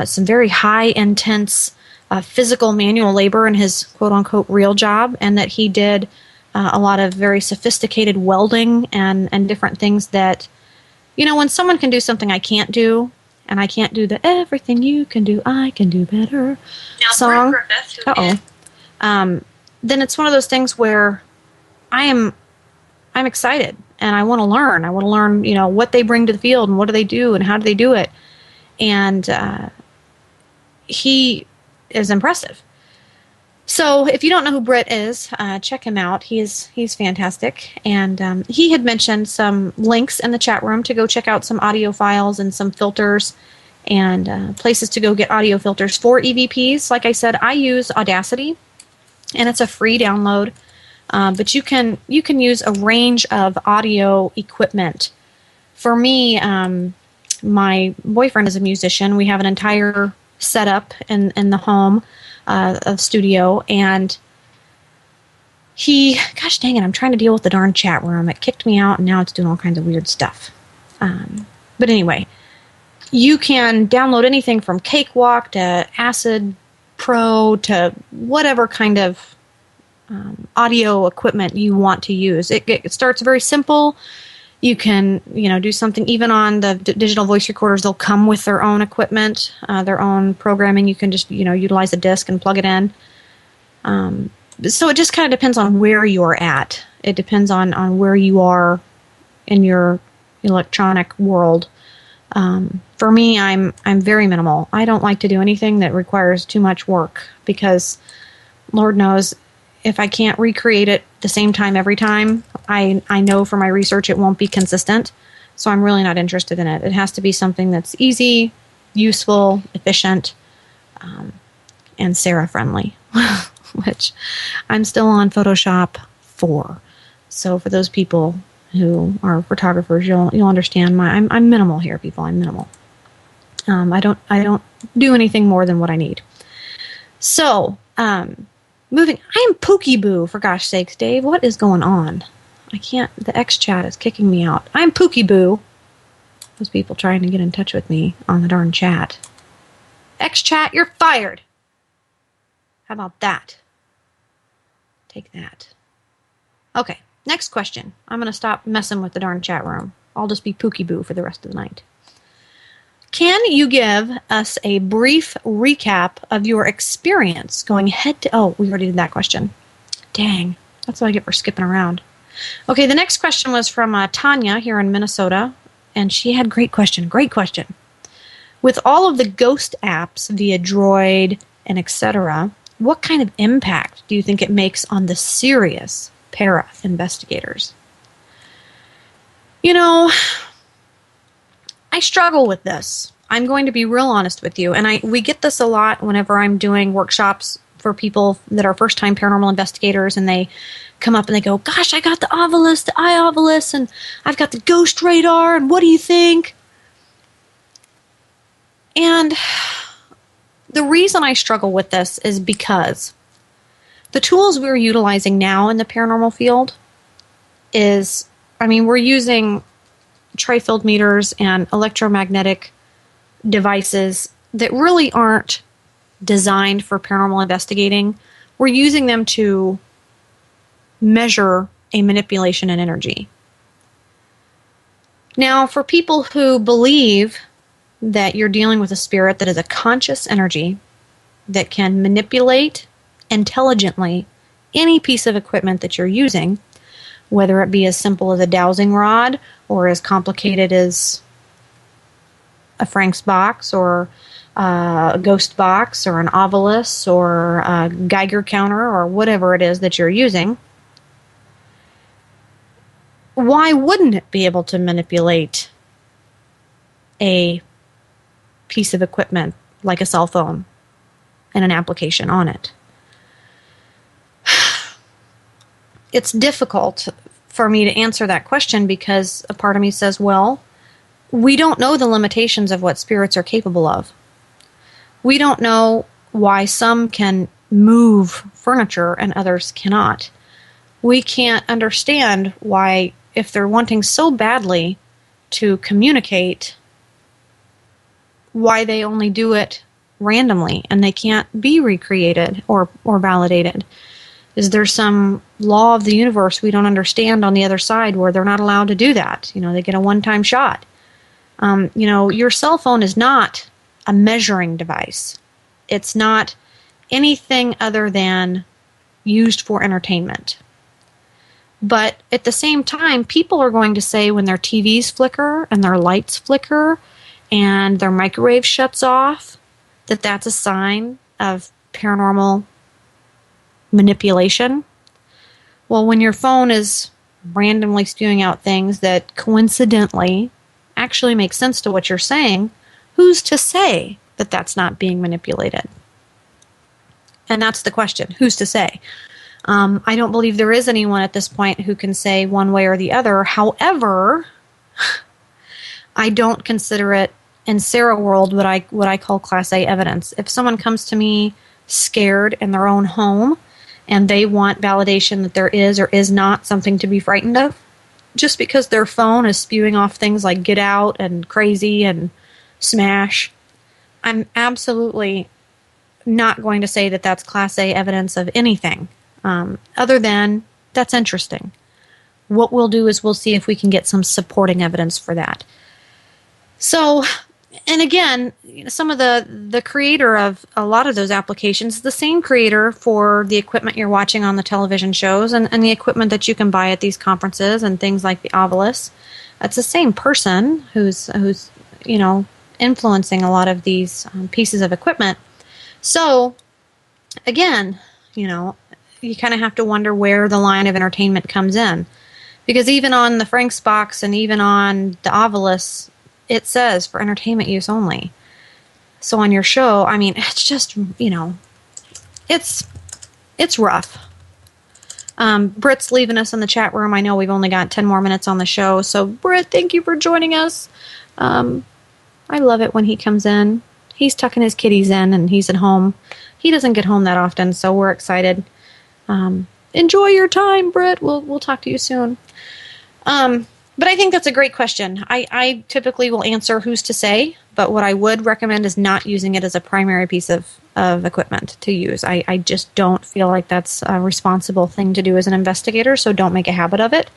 some very high, intense physical manual labor in his quote-unquote real job, and that he did a lot of very sophisticated welding and different things that, when someone can do something I can't do, and I can't do the "everything you can do, I can do better" now, song, then it's one of those things where I'm excited and I want to learn. I want to learn, what they bring to the field and what do they do and how do they do it. And he is impressive. So if you don't know who Britt is, check him out. He's fantastic. And he had mentioned some links in the chat room to go check out some audio files and some filters and places to go get audio filters for EVPs. Like I said, I use Audacity, and it's a free download. But you can use a range of audio equipment. For me, my boyfriend is a musician. We have an entire setup in the home of studio, and gosh dang it, I'm trying to deal with the darn chat room. It kicked me out, and now it's doing all kinds of weird stuff. But anyway, you can download anything from Cakewalk to Acid Pro to whatever kind of audio equipment you want to use. It starts very simple. You can, do something even on the digital voice recorders. They'll come with their own equipment, their own programming. You can just, utilize a disc and plug it in. So it just kind of depends on where you're at. It depends on where you are in your electronic world. For me, I'm very minimal. I don't like to do anything that requires too much work because, Lord knows, if I can't recreate it the same time every time, I know from my research it won't be consistent, so I'm really not interested in it. It has to be something that's easy, useful, efficient, and Sarah-friendly, which I'm still on Photoshop 4. So for those people who are photographers, you'll understand I'm minimal here, people. I'm minimal. I don't do anything more than what I need. So, moving, I am Pookie Boo, for gosh sakes, Dave. What is going on? I can't, the X chat is kicking me out. I'm Pookie Boo. Those people trying to get in touch with me on the darn chat. X chat, you're fired. How about that? Take that. Okay, next question. I'm going to stop messing with the darn chat room. I'll just be Pookie Boo for the rest of the night. Can you give us a brief recap of your experience going head to... Oh, we already did that question. Dang. That's what I get for skipping around. Okay, the next question was from Tanya here in Minnesota, and she had great question. With all of the ghost apps via Droid and etc., what kind of impact do you think it makes on the serious para-investigators? You know, I struggle with this. I'm going to be real honest with you, and we get this a lot whenever I'm doing workshops for people that are first-time paranormal investigators, and they come up and they go, gosh, I got the Ovilus, the iOvilus, and I've got the ghost radar, and what do you think? And the reason I struggle with this is because the tools we're utilizing now in the paranormal field is, we're using tri-field meters and electromagnetic devices that really aren't designed for paranormal investigating. We're using them to measure a manipulation in energy. Now, for people who believe that you're dealing with a spirit that is a conscious energy that can manipulate intelligently any piece of equipment that you're using, whether it be as simple as a dowsing rod or as complicated as a Frank's box or a ghost box or an Ovilus or a Geiger counter or whatever it is that you're using, why wouldn't it be able to manipulate a piece of equipment like a cell phone and an application on it? It's difficult for me to answer that question because a part of me says, well, we don't know the limitations of what spirits are capable of. We don't know why some can move furniture and others cannot. We can't understand why, if they're wanting so badly to communicate, why they only do it randomly and they can't be recreated or validated. Is there some law of the universe we don't understand on the other side where they're not allowed to do that? They get a one-time shot. Your cell phone is not a measuring device. It's not anything other than used for entertainment. But at the same time, people are going to say when their TVs flicker and their lights flicker and their microwave shuts off, that that's a sign of paranormal manipulation. Well, when your phone is randomly spewing out things that coincidentally actually make sense to what you're saying, who's to say that that's not being manipulated? And that's the question. Who's to say? I don't believe there is anyone at this point who can say one way or the other. However, I don't consider it in Sarah world what I call Class A evidence. If someone comes to me scared in their own home and they want validation that there is or is not something to be frightened of, just because their phone is spewing off things like get out and crazy and smash, I'm absolutely not going to say that that's Class A evidence of anything. Other than, that's interesting. What we'll do is we'll see if we can get some supporting evidence for that. So, and again, some of the creator of a lot of those applications is the same creator for the equipment you're watching on the television shows and the equipment that you can buy at these conferences and things like the Ovilus. It's the same person who's influencing a lot of these pieces of equipment. So, again, you kind of have to wonder where the line of entertainment comes in. Because even on the Frank's box and even on the Ovilus, it says for entertainment use only. So on your show, it's just, it's rough. Britt's leaving us in the chat room. I know we've only got 10 more minutes on the show. So Britt, thank you for joining us. I love it when he comes in. He's tucking his kitties in and he's at home. He doesn't get home that often, so we're excited. Enjoy your time, Britt. We'll talk to you soon. But I think that's a great question. I typically will answer who's to say, but what I would recommend is not using it as a primary piece of equipment to use. I just don't feel like that's a responsible thing to do as an investigator, so don't make a habit of it.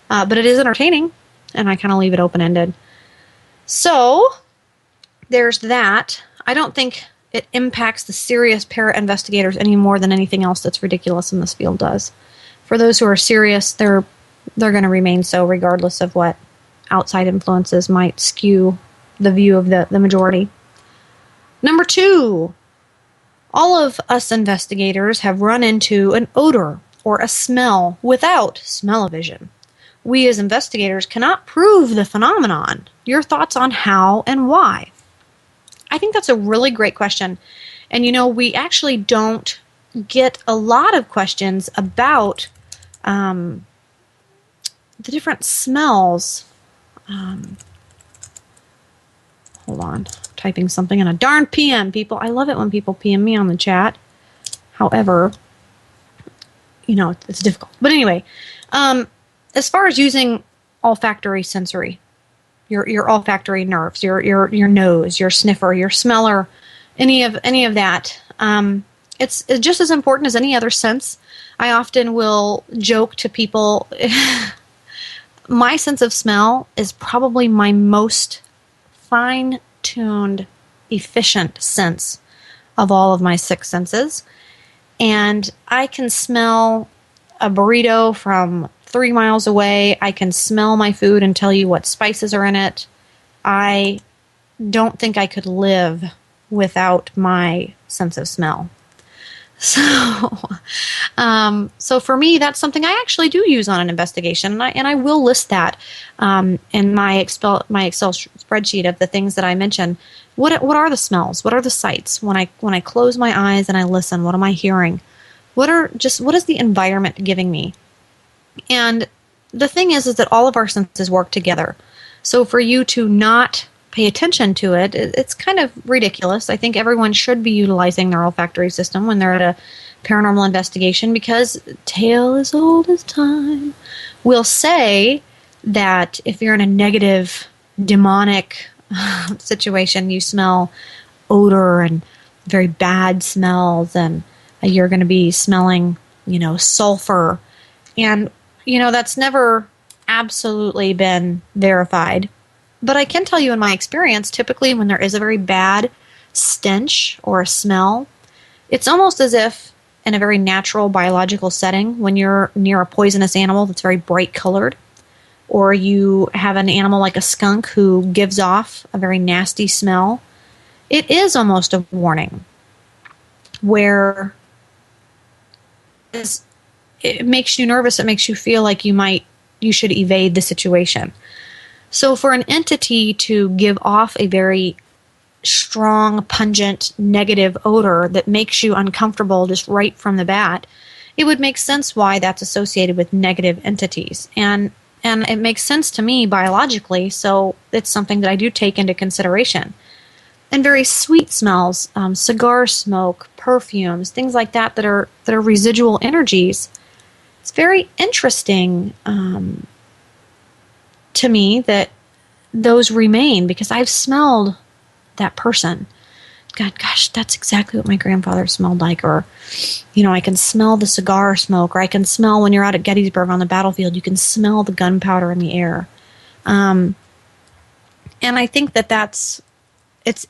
But it is entertaining, and I kind of leave it open-ended. So, there's that. I don't think it impacts the serious para-investigators any more than anything else that's ridiculous in this field does. For those who are serious, they're going to remain so regardless of what outside influences might skew the view of the majority. Number 2, all of us investigators have run into an odor or a smell without smell-o-vision. We as investigators cannot prove the phenomenon. Your thoughts on how and why? I think that's a really great question. And we actually don't get a lot of questions about the different smells. Hold on. Typing something in a darn PM, people. I love it when people PM me on the chat. However, it's difficult. But anyway, as far as using olfactory sensory, your olfactory nerves, your nose, your sniffer, your smeller, any of that, it's just as important as any other sense. I often will joke to people, my sense of smell is probably my most fine-tuned, efficient sense of all of my 6 senses. And I can smell a burrito from 3 miles away. I can smell my food and tell you what spices are in it. I don't think I could live without my sense of smell. So for me, that's something I actually do use on an investigation, and I will list that in my Excel spreadsheet of the things that I mentioned. What are the smells? What are the sights? When I close my eyes and I listen, what am I hearing? What is the environment giving me? And the thing is that all of our senses work together. So for you to not pay attention to it, it's kind of ridiculous. I think everyone should be utilizing their olfactory system when they're at a paranormal investigation, because tale as old as time will say that if you're in a negative, demonic situation, you smell odor and very bad smells, and you're going to be smelling, sulfur. And, that's never absolutely been verified. But I can tell you in my experience, typically when there is a very bad stench or a smell, it's almost as if in a very natural biological setting, when you're near a poisonous animal that's very bright colored, or you have an animal like a skunk who gives off a very nasty smell, it is almost a warning where it makes you nervous. It makes you feel like you should evade the situation. So for an entity to give off a very strong, pungent, negative odor that makes you uncomfortable just right from the bat, it would make sense why that's associated with negative entities. And it makes sense to me biologically, so it's something that I do take into consideration. And very sweet smells, cigar smoke, perfumes, things like that that are residual energies. It's very interesting to me that those remain, because I've smelled that person. Gosh, that's exactly what my grandfather smelled like. Or, I can smell the cigar smoke, or I can smell when you're out at Gettysburg on the battlefield, you can smell the gunpowder in the air. And I think it's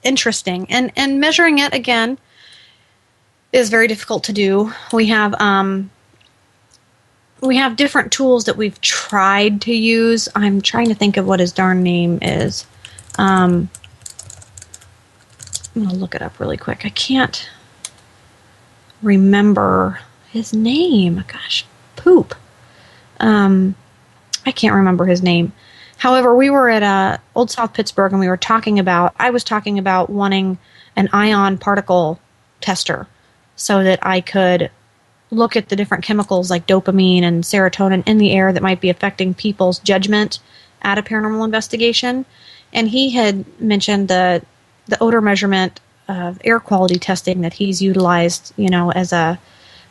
interesting. And measuring it, again, is very difficult to do. We have different tools that we've tried to use. I'm trying to think of what his darn name is. I'm going to look it up really quick. I can't remember his name. Gosh, poop. I can't remember his name. However, we were at Old South Pittsburgh, and I was talking about wanting an ion particle tester so that I could look at the different chemicals like dopamine and serotonin in the air that might be affecting people's judgment at a paranormal investigation. And he had mentioned the odor measurement of air quality testing that he's utilized, as a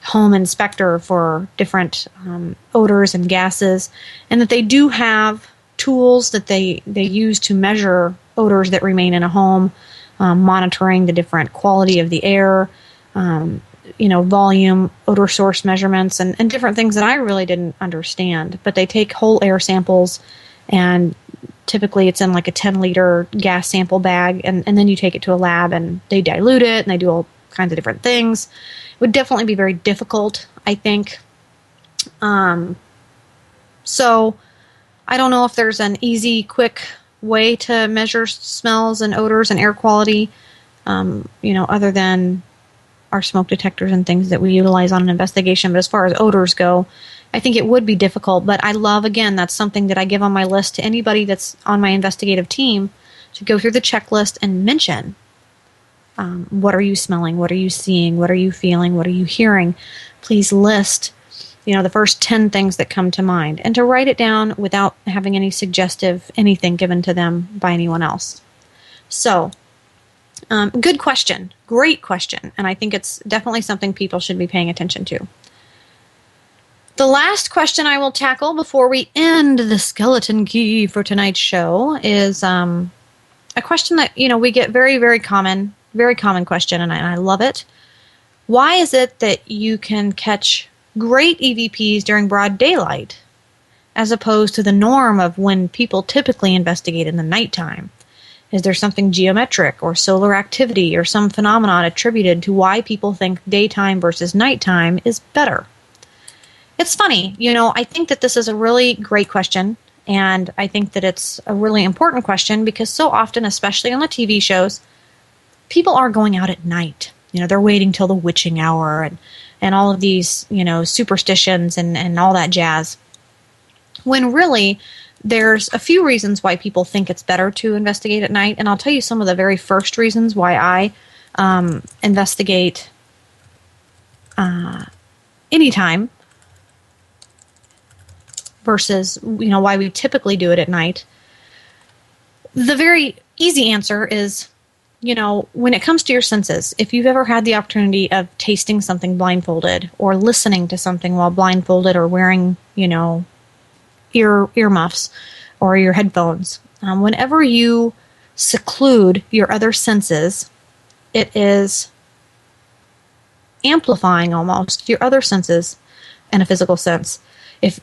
home inspector for different odors and gases, and that they do have tools that they use to measure odors that remain in a home, monitoring the different quality of the air, volume, odor source measurements, and different things that I really didn't understand. But they take whole air samples and Typically, it's in like a 10-liter gas sample bag, and then you take it to a lab, and they dilute it, and they do all kinds of different things. It would definitely be very difficult, I think. So I don't know if there's an easy, quick way to measure smells and odors and air quality, other than our smoke detectors and things that we utilize on an investigation. But as far as odors go, I think it would be difficult. But I love, again, that's something that I give on my list to anybody that's on my investigative team, to go through the checklist and mention, what are you smelling? What are you seeing? What are you feeling? What are you hearing? Please list, the first 10 things that come to mind, and to write it down without having any suggestive anything given to them by anyone else. So, good question. Great question. And I think it's definitely something people should be paying attention to. The last question I will tackle before we end the skeleton key for tonight's show is a question that, we get very, very common question, and I love it. Why is it that you can catch great EVPs during broad daylight, as opposed to the norm of when people typically investigate in the nighttime? Is there something geometric or solar activity or some phenomenon attributed to why people think daytime versus nighttime is better? It's funny, I think that this is a really great question, and I think that it's a really important question because so often, especially on the TV shows, people are going out at night. They're waiting till the witching hour and all of these, superstitions and all that jazz. When really, there's a few reasons why people think it's better to investigate at night, and I'll tell you some of the very first reasons why I investigate anytime versus, why we typically do it at night. The very easy answer is, when it comes to your senses, if you've ever had the opportunity of tasting something blindfolded or listening to something while blindfolded or wearing, earmuffs or your headphones, whenever you seclude your other senses, it is amplifying almost your other senses in a physical sense.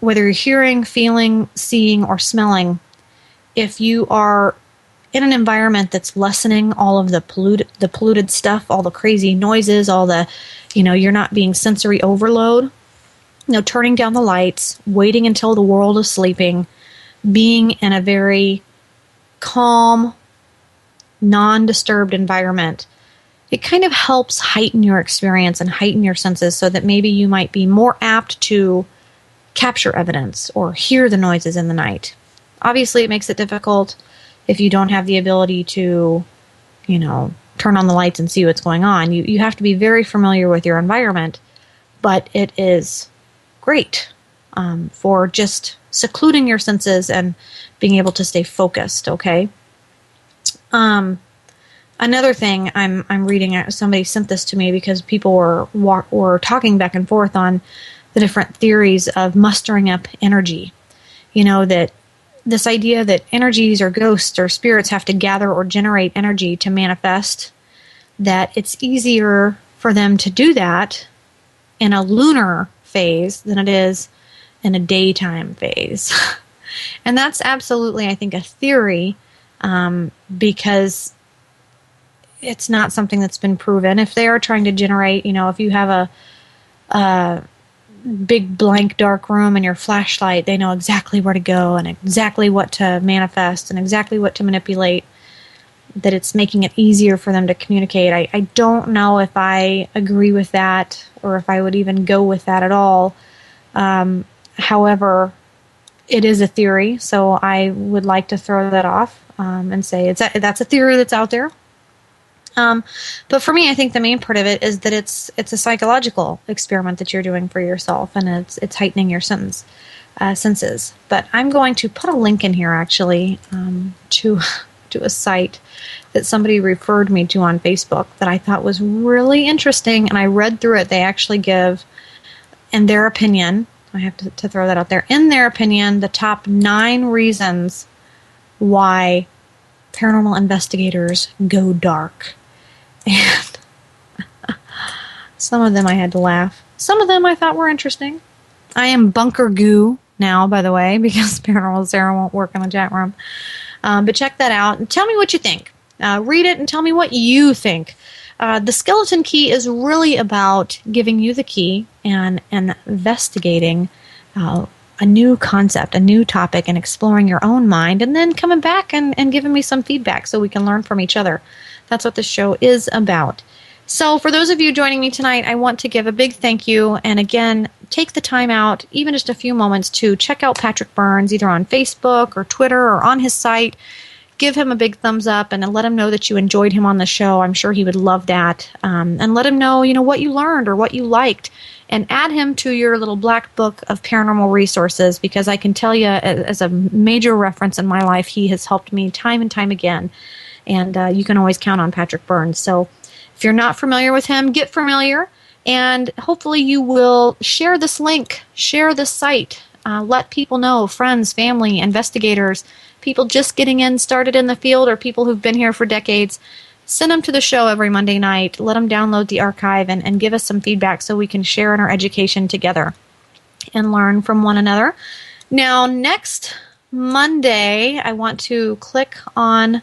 Whether you're hearing, feeling, seeing, or smelling, if you are in an environment that's lessening all of the polluted stuff, all the crazy noises, all the, you're not being sensory overload, turning down the lights, waiting until the world is sleeping, being in a very calm, non-disturbed environment, it kind of helps heighten your experience and heighten your senses so that maybe you might be more apt to capture evidence or hear the noises in the night. Obviously, it makes it difficult if you don't have the ability to, turn on the lights and see what's going on. You have to be very familiar with your environment, but it is great for just secluding your senses and being able to stay focused, okay? Another thing I'm reading, somebody sent this to me because people were talking back and forth on the different theories of mustering up energy. That this idea that energies or ghosts or spirits have to gather or generate energy to manifest, that it's easier for them to do that in a lunar phase than it is in a daytime phase. And that's absolutely, I think, a theory, because it's not something that's been proven. If they are trying to generate, if you have a big blank dark room and your flashlight, they know exactly where to go and exactly what to manifest and exactly what to manipulate, that it's making it easier for them to communicate. I don't know if I agree with that or if I would even go with that at all. However, it is a theory, so I would like to throw that off and say that's a theory that's out there. But for me, I think the main part of it is that it's a psychological experiment that you're doing for yourself, and it's heightening your senses. But I'm going to put a link in here, actually, to a site that somebody referred me to on Facebook that I thought was really interesting, and I read through it. They actually give, in their opinion, I have to throw that out there, in their opinion, the top 9 reasons why paranormal investigators go dark. And some of them I had to laugh. Some of them I thought were interesting. I am Bunker Goo, now, by the way, because Paranormal Sarah won't work in the chat room. But check that out and tell me what you think. Read it and tell me what you think. The Skeleton Key is really about giving you the key and investigating a new concept, a new topic, and exploring your own mind, and then coming back and giving me some feedback so we can learn from each other. That's what this show is about. So for those of you joining me tonight, I want to give a big thank you. And again, take the time out, even just a few moments, to check out Patrick Burns, either on Facebook or Twitter or on his site. Give him a big thumbs up and let him know that you enjoyed him on the show. I'm sure he would love that. And let him know, what you learned or what you liked. And add him to your little black book of paranormal resources, because I can tell you, as a major reference in my life, he has helped me time and time again. And you can always count on Patrick Burns. So if you're not familiar with him, get familiar. And hopefully you will share this link, share this site. Let people know, friends, family, investigators, people just getting started in the field, or people who've been here for decades. Send them to the show every Monday night. Let them download the archive and give us some feedback so we can share in our education together and learn from one another. Now, next Monday, I want to click on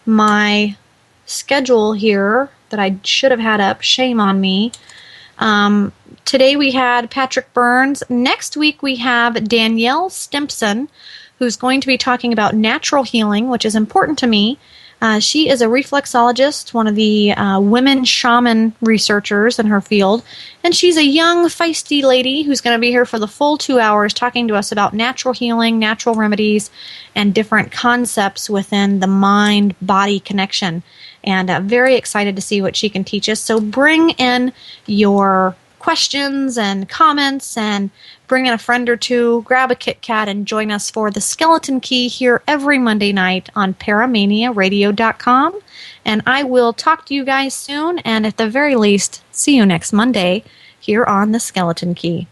my schedule here that I should have had up. Shame on me. Today we had Patrick Burns. Next week we have Danielle Stimpson, who's going to be talking about natural healing, which is important to me. She is a reflexologist, one of the women shaman researchers in her field, and she's a young, feisty lady who's going to be here for the full 2 hours talking to us about natural healing, natural remedies, and different concepts within the mind-body connection. And very excited to see what she can teach us. So bring in your questions and comments, and bring in a friend or two, grab a Kit Kat, and join us for the Skeleton Key here every Monday night on paramaniaradio.com. And I will talk to you guys soon, and at the very least, see you next Monday here on the Skeleton Key.